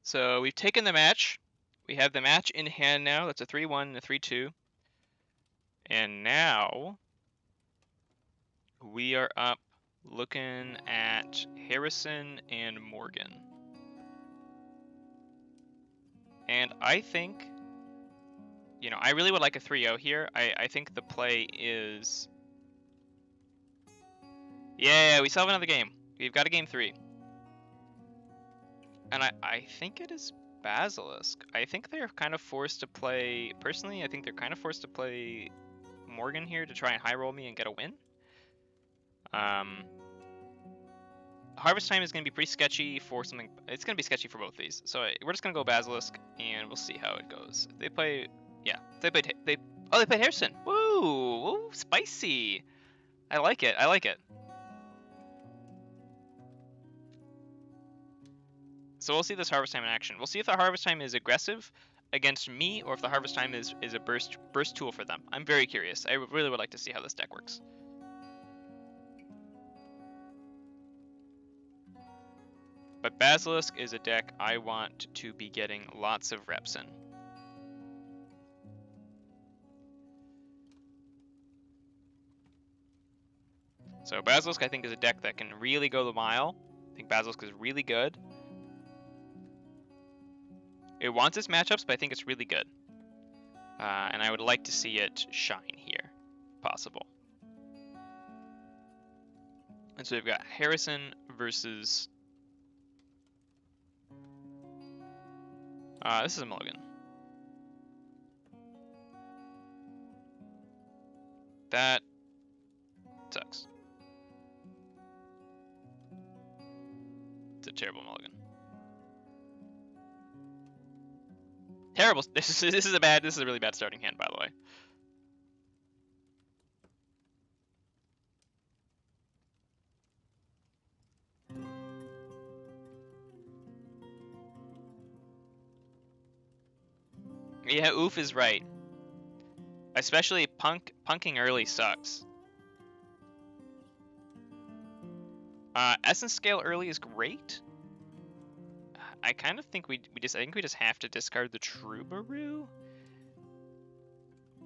So we've taken the match. We have the match in hand now. That's a 3-1 and a 3-2. And now we are up looking at Harrison and Morgan. And I think, you know, I really would like a 3-0 here. I think the play is... Yeah, we still have another game. We've got a game 3. And I think it is Basilisk. I think they're kind of forced to play... Personally, I think they're kind of forced to play Morgan here to try and high roll me and get a win. Harvest Time is going to be pretty sketchy for something... It's going to be sketchy for both of these. So we're just going to go Basilisk, and we'll see how it goes. They play... Yeah, they played... Oh, they played Harrison! Woo! Woo! Spicy! I like it. I like it. So we'll see this Harvest Time in action. We'll see if the Harvest Time is aggressive against me, or if the Harvest Time is a burst tool for them. I'm very curious. I really would like to see how this deck works. But Basilisk is a deck I want to be getting lots of reps in. So Basilisk, I think, is a deck that can really go the mile. I think Basilisk is really good. It wants its matchups, but I think it's really good. And I would like to see it shine here, if possible. And so we've got Harrison versus... this is a mulligan. That sucks. It's a terrible mulligan. Terrible. This is a really bad starting hand, by the way. Yeah, oof is right. Especially punking early sucks. Essence scale early is great. I kind of think I think we just have to discard the Troubadour.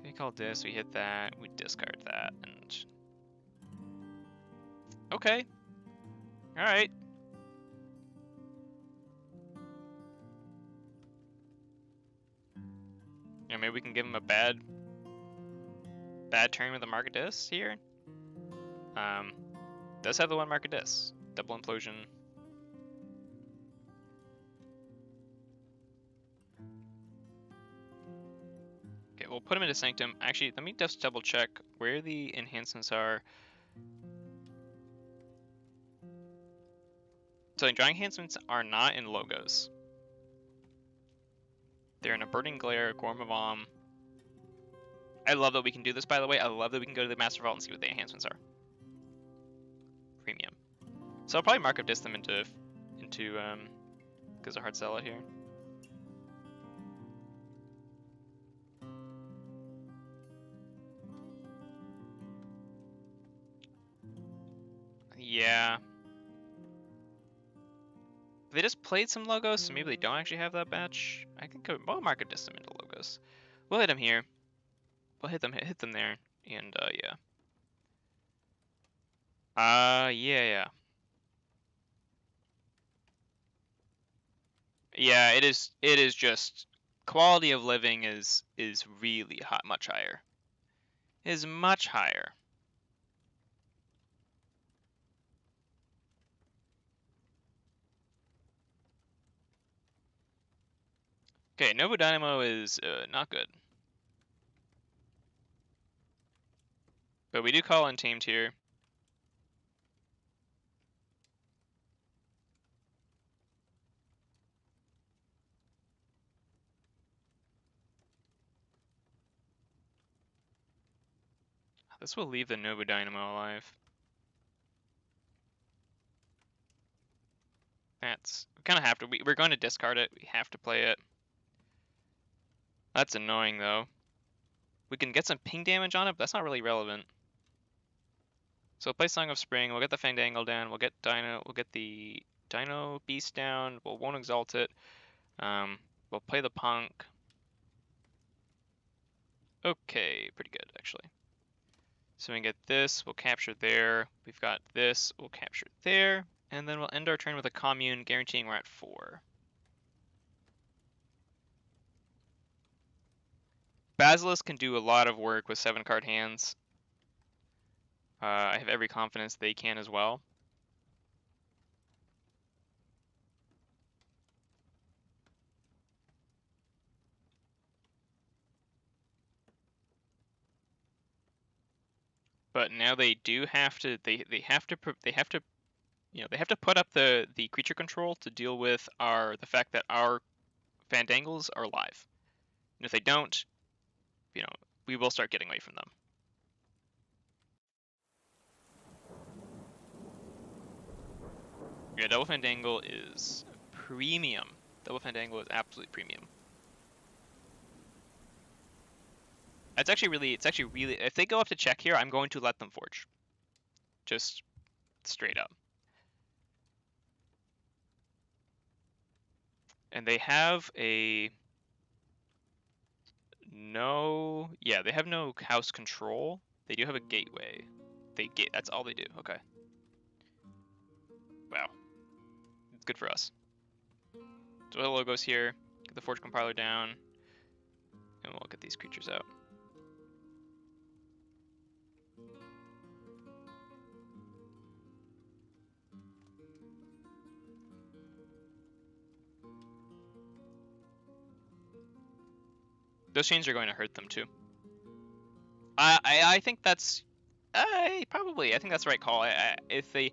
We call this, we hit that, we discard that, and okay. Alright. Yeah, maybe we can give him a bad turn with the Margaret here. Does have the one Margaret. Double Implosion. Okay, we'll put him into Sanctum. Actually, let me just double check where the enhancements are. So drawing enhancements are not in logos. They're in a Burning Glare, Gorm of Om. I love that we can do this, by the way. I love that we can go to the Master Vault and see what the enhancements are. Premium. So I'll probably mark up disc them into because a hard sell out here. Yeah. They just played some logos, so maybe they don't actually have that batch. I think we'll mark a disc them into logos. We'll hit them here. We'll hit them there, and yeah. Yeah. Yeah, it is just quality of living is really hot, much higher. Is much higher. Okay, Novo Dynamo is not good. But we do call Untamed here. This will leave the Novo Dynamo alive. That's... We kind of have to... We're going to discard it. We have to play it. That's annoying, though. We can get some ping damage on it, but that's not really relevant. So we'll play Song of Spring. We'll get the Fandangle down. We'll get Dino... We'll get the Dino Beast down. We won't exalt it. We'll play the Punk. Okay, pretty good, actually. So we can get this, we'll capture there. We've got this, we'll capture there. And then we'll end our turn with a Commune, guaranteeing we're at 4. Basilisk can do a lot of work with 7-card hands. I have every confidence they can as well. But now they do have to. They have to. You know, they have to put up the creature control to deal with the fact that our Fandangles are live. And if they don't, you know, we will start getting away from them. Yeah, Double Fandangle is premium. Double Fandangle is absolutely premium. It's actually really. If they go up to check here, I'm going to let them forge. Just straight up. And they have a yeah, they have no house control. They do have a gateway. That's all they do. Okay. Wow. It's good for us. So the logos here. Get the forge compiler down, and we'll get these creatures out. Those chains are going to hurt them too. I think that's probably. I think that's the right call. If the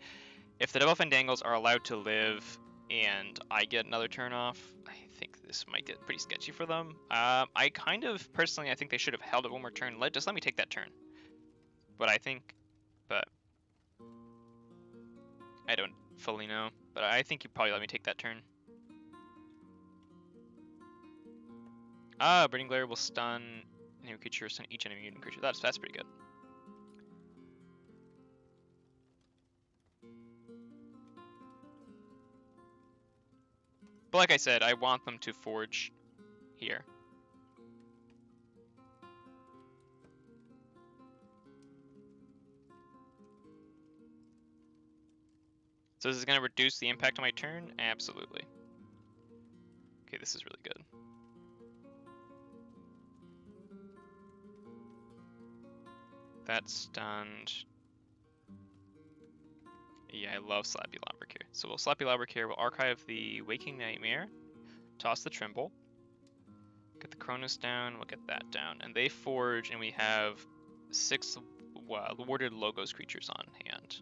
Double Fandangles are allowed to live and I get another turn off, I think this might get pretty sketchy for them. I kind of personally, I think they should have held it one more turn. Just let me take that turn. But I don't fully know. But I think you probably let me take that turn. Burning Glare will stun enemy creature, stun each enemy mutant creature. That's pretty good. But like I said, I want them to forge here. So this is going to reduce the impact on my turn? Absolutely. Okay, this is really good. That's stunned. Yeah, I love Slappy Lombric here. So we'll Slappy Lombric here. We'll archive the Waking Nightmare. Toss the Tremble. Get the Cronus down. We'll get that down. And they forge, and we have 6 warded Logos creatures on hand.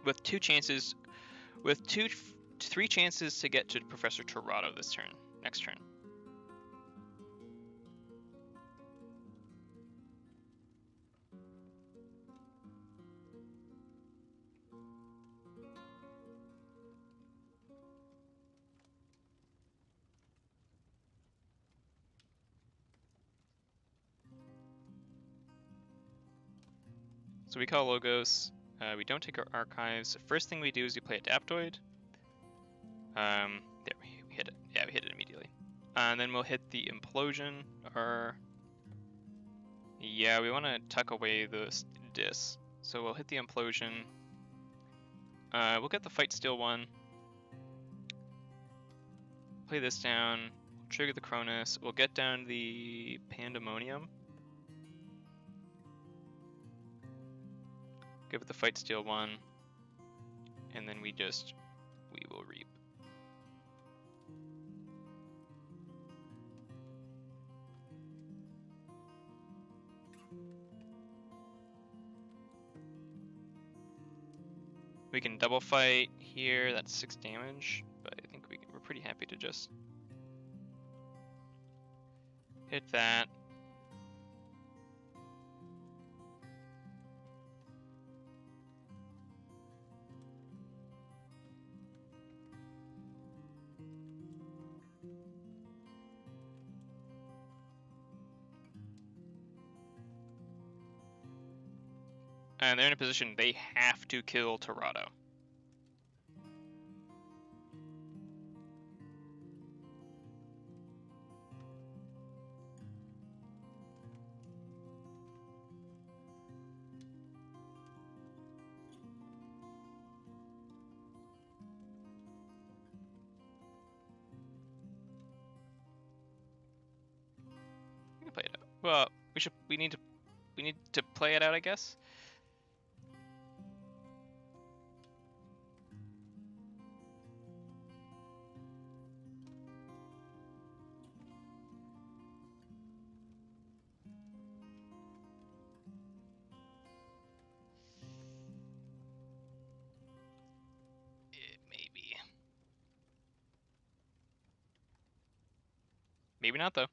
With 3 chances to get to Professor Torado next turn. So we call Logos. We don't take our archives. The first thing we do is we play Adaptoid. There, we hit it. Yeah, we hit it immediately. And then we'll hit the Implosion. Yeah, we want to tuck away the Dis. So we'll hit the Implosion. We'll get the Fight Steel one. Play this down. Trigger the Cronus. We'll get down the Pandemonium. Give it the Fight Steel one. And then we will reap. We can double fight here, that's 6 damage, but I think we're pretty happy to just hit that. And they're in a position they have to kill Torado. We can play it out. Well, we need to play it out, I guess. Maybe not, though.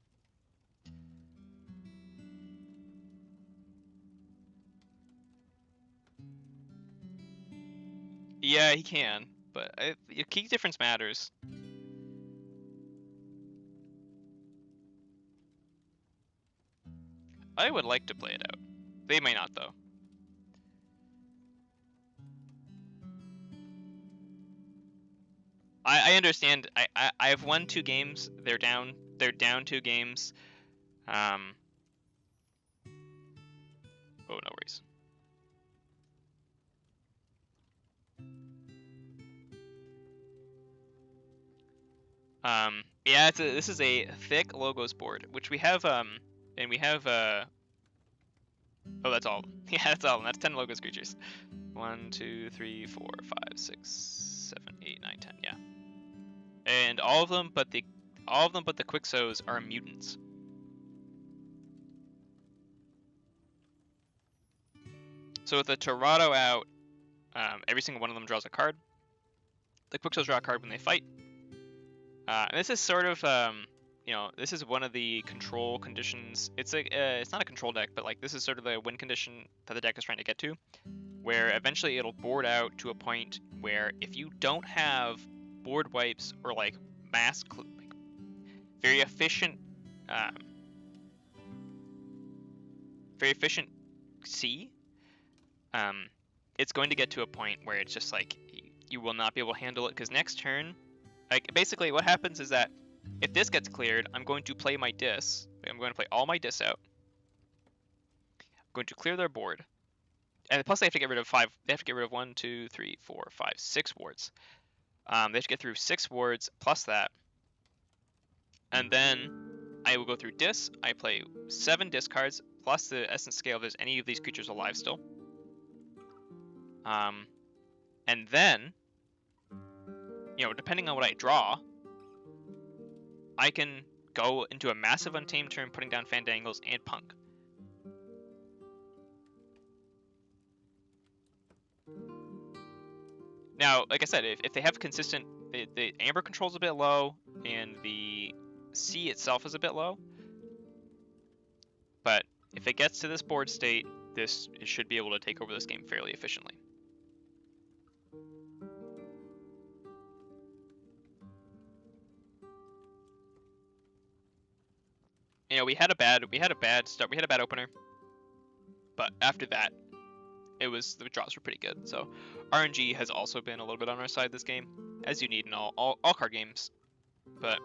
Yeah, he can, but key difference matters. I would like to play it out. They may not, though. I understand. I have won 2 games. They're down 2 games. Oh, no worries. Yeah, this is a thick logos board, which we have, and we have, oh, that's all. Yeah, that's all. That's 10 logos creatures. 1, 2, 3, 4, 5, 6, 7, 8, 9, 10. Yeah, and all of them, but the Quixos are mutants. So with the Torado out, every single one of them draws a card. The Quixos draw a card when they fight. And this is sort of, you know, this is one of the control conditions. It's not a control deck, but like this is sort of the win condition that the deck is trying to get to, where eventually it'll board out to a point where if you don't have board wipes or like mass, like, very efficient C, it's going to get to a point where it's just like you will not be able to handle it, because next turn, like basically what happens is that if this gets cleared, I'm going to play my dis. I'm going to play all my dis out. I'm going to clear their board, and plus they have to get rid of 5. They have to get rid of 1, 2, 3, 4, 5, 6 wards. They have to get through 6 wards plus that, and then I will go through dis. I play 7 discards plus the essence scale if there's any of these creatures alive still. And then, you know, depending on what I draw, I can go into a massive Untamed turn, putting down Fandangles and Punk. Now, like I said, if they have consistent, the Amber control's a bit low, and the C itself is a bit low. But if it gets to this board state, it should be able to take over this game fairly efficiently. You know, we had a bad start. We had a bad opener, but after that, the draws were pretty good. So RNG has also been a little bit on our side this game, as you need in all card games. But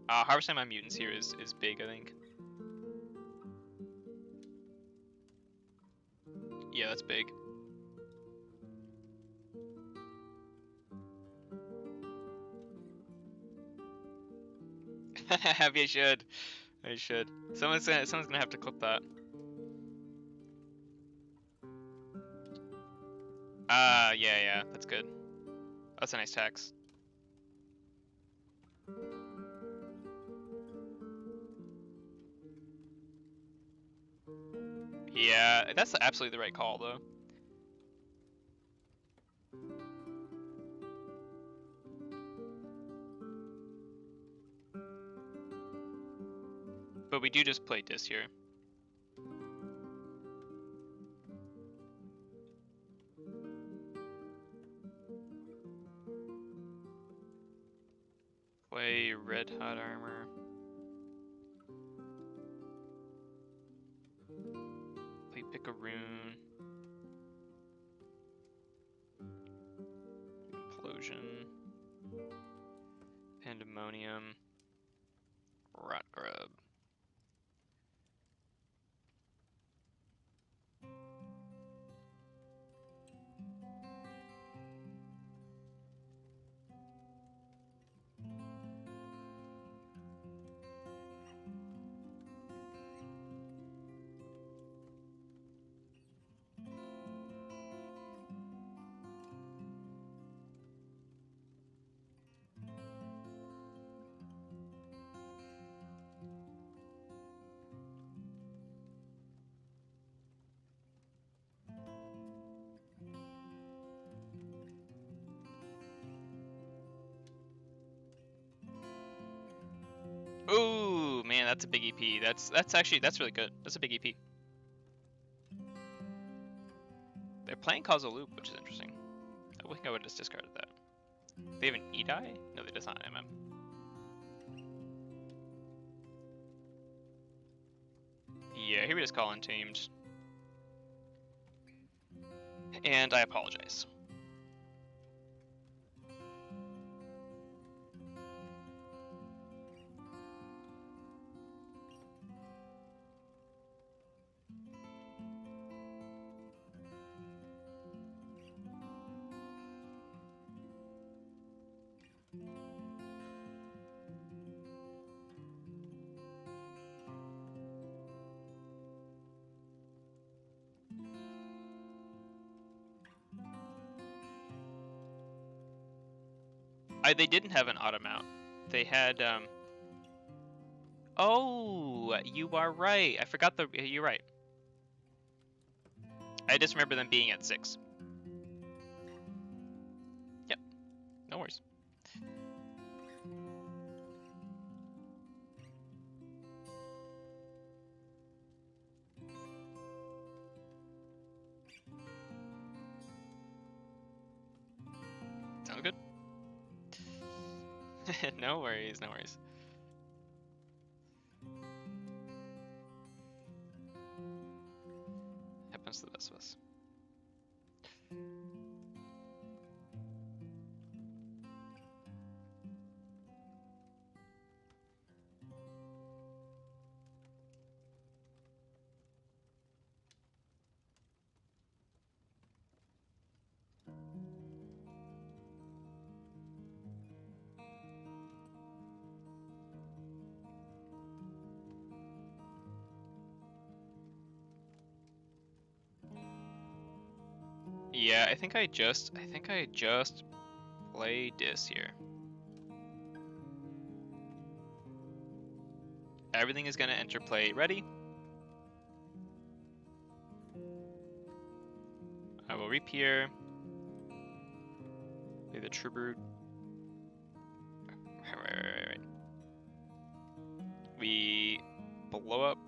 harvesting my mutants here is big, I think. Yeah, that's big. I should. Someone's gonna have to clip that. Yeah, that's good. That's a nice tax. Yeah, that's absolutely the right call, though. But we do just play dis here. Play red hot armor. Play pick a rune. Implosion. Pandemonium. Rot grub. that's a big EP. That's really good. That's a big EP. They're playing Causal Loop, which is interesting. I think I would have just discarded that. They have an E-die? No, they does not MM. Yeah, here we just call Untamed. And I apologize. They didn't have an auto mount. They had, Oh, you are right. I forgot you're right. I just remember them being at 6. Yep. No worries. Sounds good. No worries, no worries. Happens to the best of us. Yeah, I think I just played this here. Everything is gonna enter play. Ready? I will reap here. Play the True Brute. Right. We blow up.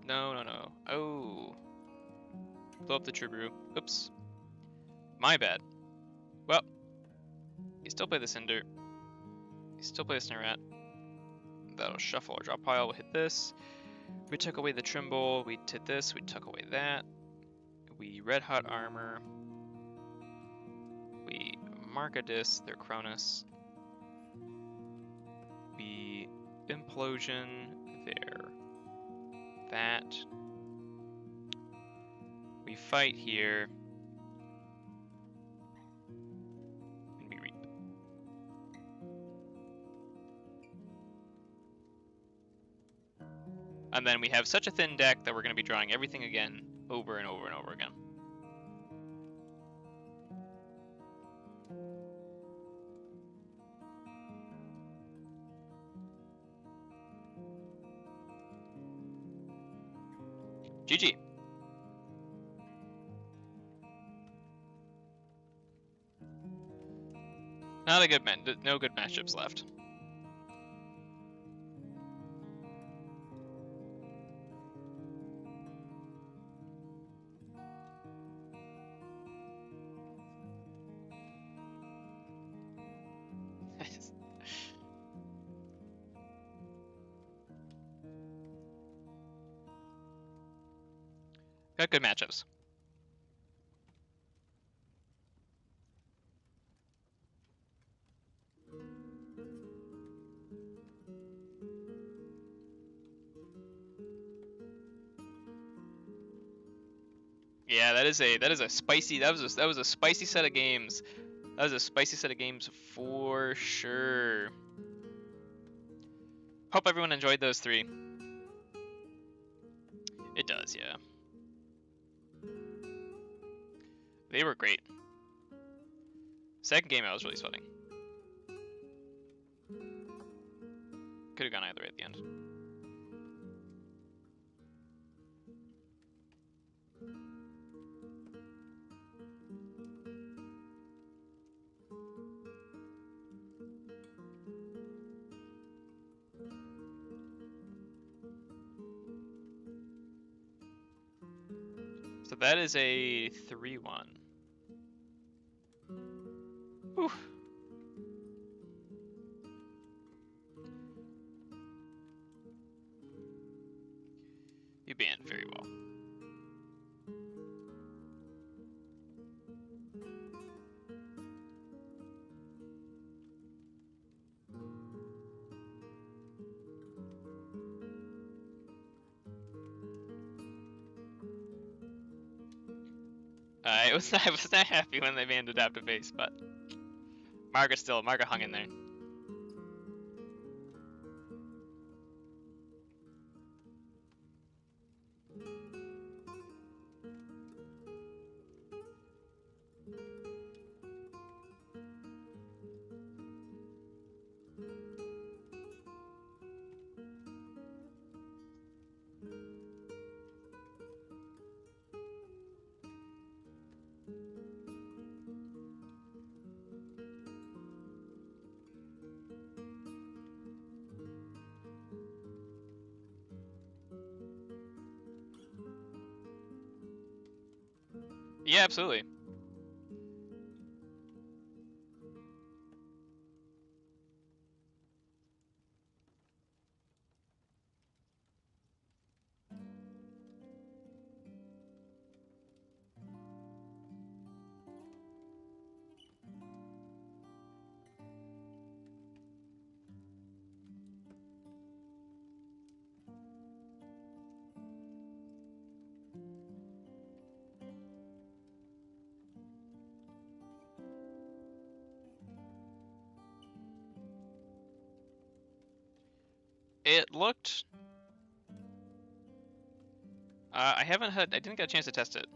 No. Oh. Blow up the True Brute. Oops. My bad. Well, you still play the Cinder. You still play the Snare Rat. That'll shuffle our drop pile. We'll hit this. We took away the Trimble. We did this. We took away that. We Red Hot Armor. We Margadis, their Cronus. We Implosion, their that. We fight here. And then we have such a thin deck that we're going to be drawing everything again over and over and over again. GG. Not a good no good matchups left. Got good matchups. Yeah, that is a spicy. That was a spicy set of games. That was a spicy set of games for sure. Hope everyone enjoyed those 3. It does, yeah. They were great. Second game, I was really sweating. Could have gone either way at the end. That is a 3-1. Whew. You banned very well. I was not happy when they banned Adaptiface, but Margaret hung in there. Yeah, absolutely. It looked... I didn't get a chance to test it.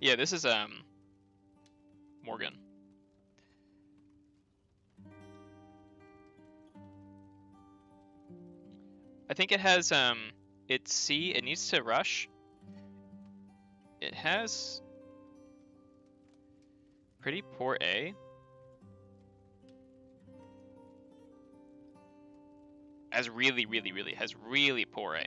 Yeah, this is, Morgan. I think it has, it's C, it needs to rush. It has pretty poor A. Has really poor A.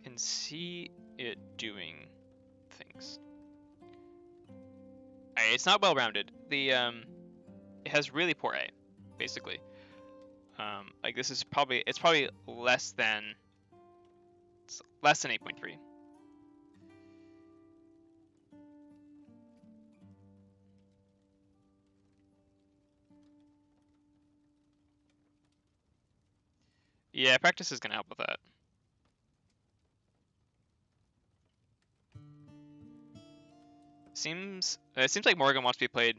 Can see it doing things. It's not well rounded. It has really poor A, basically. Like this is probably less than 8.3. Yeah, practice is gonna help with that. It seems like Morgan wants to be played.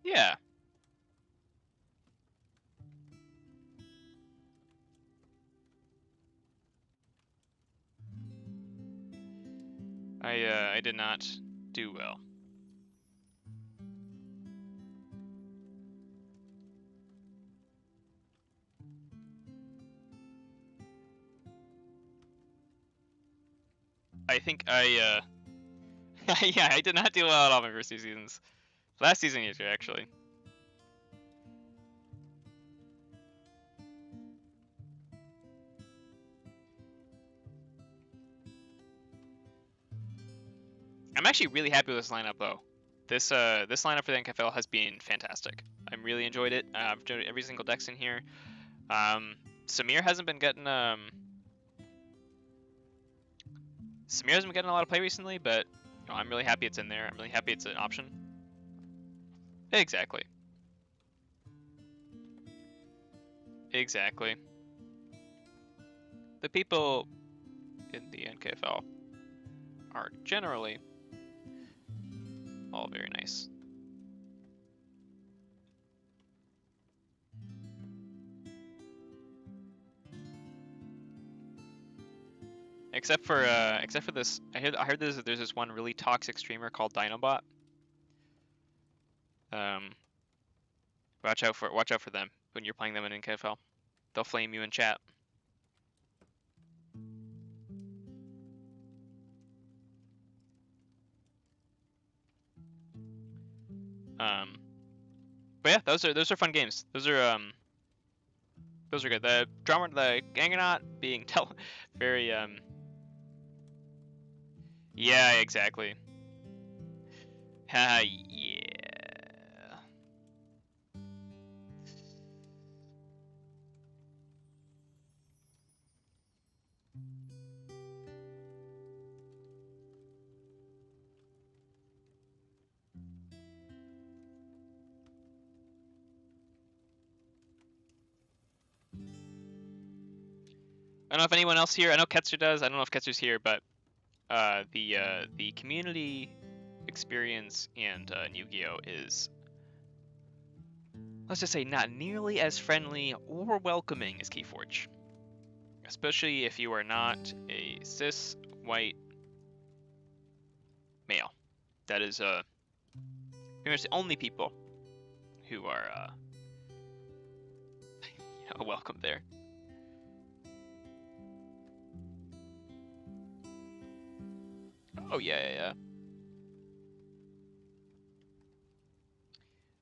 Yeah. I did not do well. I think yeah, I did not do well at all my first 2 seasons. Last season either, actually. I'm actually really happy with this lineup, though. This lineup for the NKFL has been fantastic. I really enjoyed it. I've enjoyed every single deck's in here. Samir hasn't been getting a lot of play recently, but you know, I'm really happy it's in there. I'm really happy it's an option. Exactly. Exactly. The people in the NKFL are generally All very nice. Except for this, I heard there's this one really toxic streamer called Dinobot. Watch out for them when you're playing them in NKFL. They'll flame you in chat. But yeah, those are fun games. Those are good. The drummer, the Gangonaut being very yeah, exactly. Yeah. I don't know if anyone else here. I know Ketzer does. I don't know if Ketzer's here, but the community experience in Yu-Gi-Oh is, let's just say, not nearly as friendly or welcoming as Keyforge. Especially if you are not a cis white male. That is pretty much the only people who are welcome there. Oh yeah.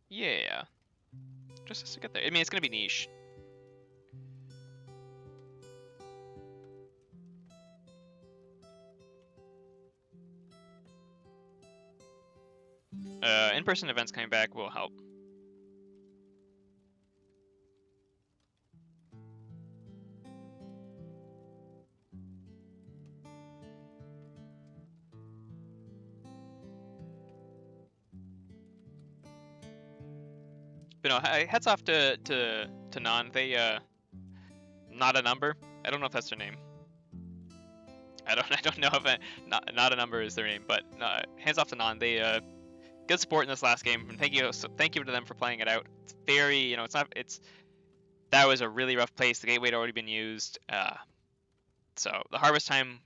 Yeah. Just has to get there. I mean, it's gonna be niche. In-person events coming back will help. But no, hats off to Non. They not a number. I don't know if that's their name. I don't know if not a number is their name, but hands off to Non. They good support in this last game, and thank you to them for playing it out. It's very, that was a really rough place. The gateway had already been used, so the harvest time.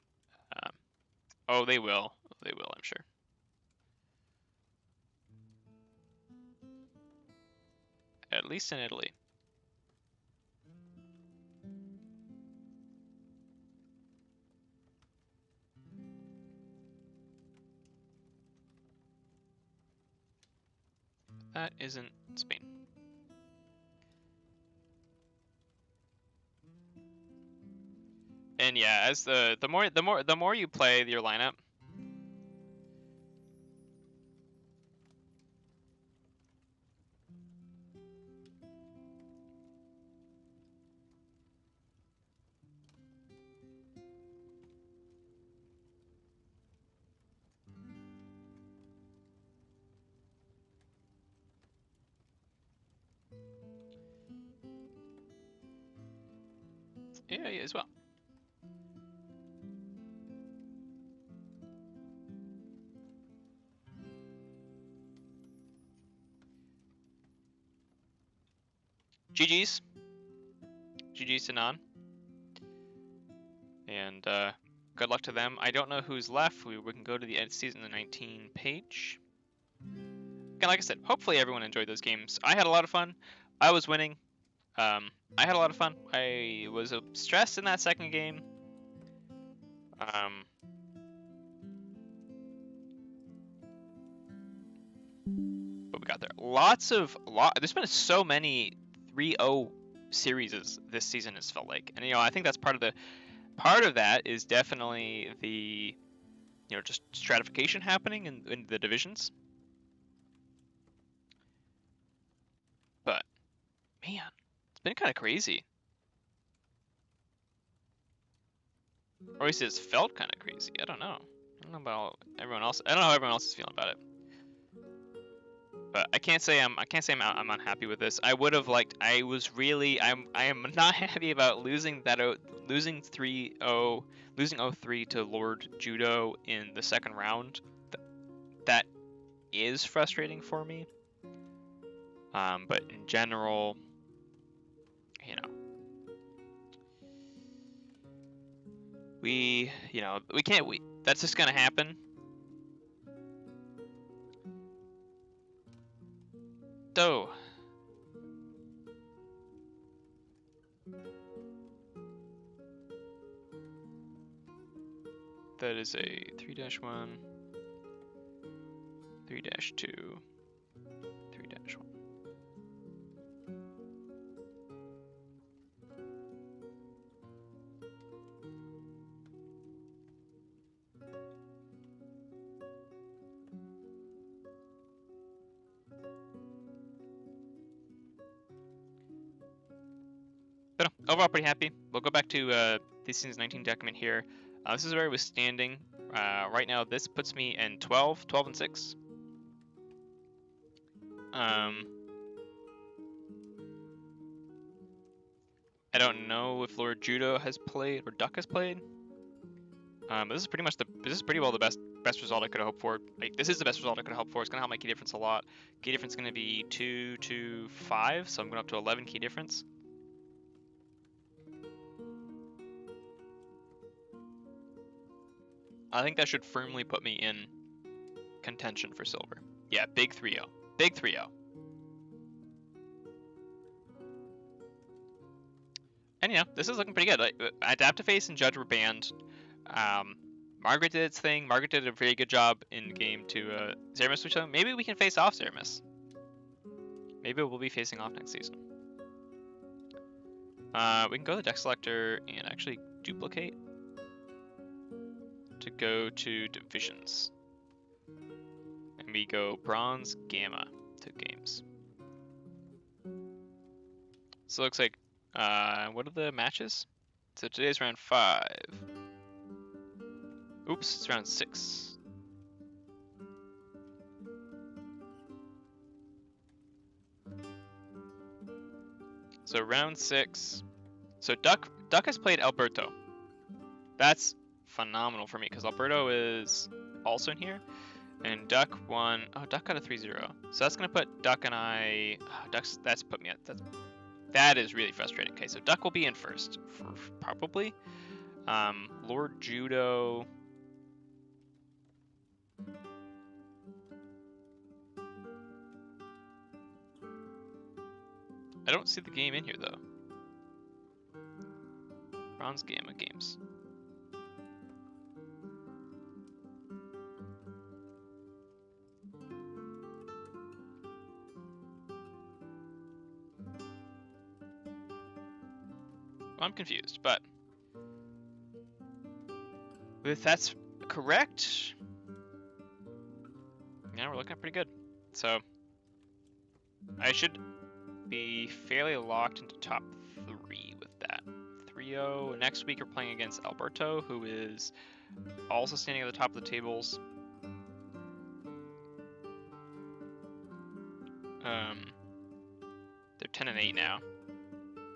Oh, they will, I'm sure. At least in Italy. That isn't Spain. And yeah, as the more you play your lineup, yeah, as well. GG's to Non. And good luck to them. I don't know who's left. We can go to the season 19 page. And like I said, hopefully everyone enjoyed those games. I had a lot of fun. I was winning. I had a lot of fun. I was stressed in that second game. But we got there. There's been so many 3-0 series this season, has felt like. And I think that's part of that is definitely the just stratification happening in the divisions. But man, it's been kind of crazy. Or at least it's felt kind of crazy. I don't know. I don't know about everyone else. I don't know how everyone else is feeling about it. But I can't say I'm unhappy with this. I would have liked. I am not happy about losing 3-0, losing 0-3 to Lord Judo in the second round. That is frustrating for me. But in general, you know, we can't, that's just gonna happen. So, that is a 3-1, 3-2, 3-1. But overall, pretty happy. We'll go back to this season's 19 document here. This is where I was standing. Right now, this puts me in 12 and 6. I don't know if Lord Judo has played or Duck has played. But this is pretty much pretty well the best result I could have hoped for. Like, this is the best result I could have hoped for. It's gonna help my key difference a lot. Key difference is gonna be 2 to 5, so I'm going up to 11 key difference. I think that should firmly put me in contention for silver. Yeah, big 3-0. Big 3-0. And yeah, this is looking pretty good. Like, Adaptiface and Judge were banned. Margaret did its thing. Margaret did a very good job in game to Zeramis switch them. Maybe we can face off Zeramis. Maybe we'll be facing off next season. We can go to the deck selector and actually duplicate to go to divisions. And we go bronze, gamma to games. So it looks like, what are the matches? So today's round 5. Oops, it's round 6. So round 6. So Duck has played Alberto. That's phenomenal for me because Alberto is also in here, and Duck won. Oh, Duck got a 3-0. So that's gonna put Duck and I. Oh, that's put me at that is really frustrating. Okay, so Duck will be in first for probably. Lord Judo. I don't see the game in here though. Bronze Gamma games. I'm confused, but if that's correct, yeah, we're looking pretty good. So I should be fairly locked into top 3 with that. 3-0. Next week we're playing against Alberto, who is also standing at the top of the tables. They're 10 and 8 now.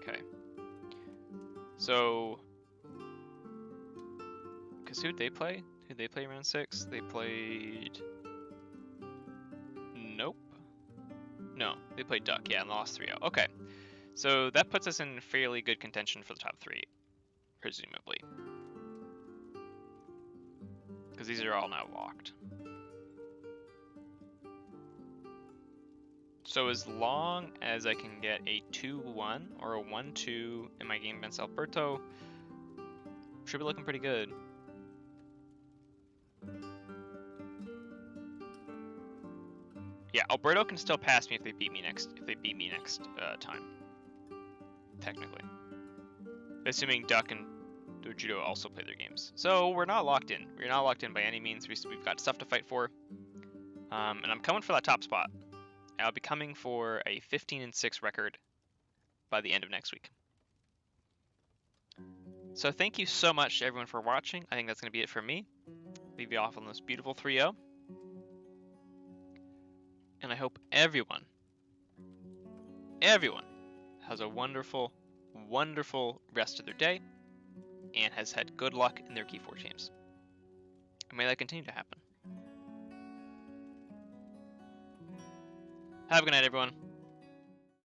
Okay. So, because who'd they play? Who'd they play round 6? They played... Nope. No, they played Duck, yeah, and lost 3-0. Okay. So that puts us in fairly good contention for the top 3, presumably. Because these are all now locked. So as long as I can get a 2-1 or a 1-2 in my game against Alberto, should be looking pretty good. Yeah, Alberto can still pass me if they beat me next. Time, technically, assuming Duck and Judo also play their games. So we're not locked in. We're not locked in by any means. We've got stuff to fight for, and I'm coming for that top spot. I'll be coming for a 15-6 record by the end of next week. So thank you so much to everyone for watching. I think that's going to be it for me. Leave you off on this beautiful 3-0. And I hope everyone has a wonderful, wonderful rest of their day and has had good luck in their Keyforge games. And may that continue to happen. Have a good night, everyone.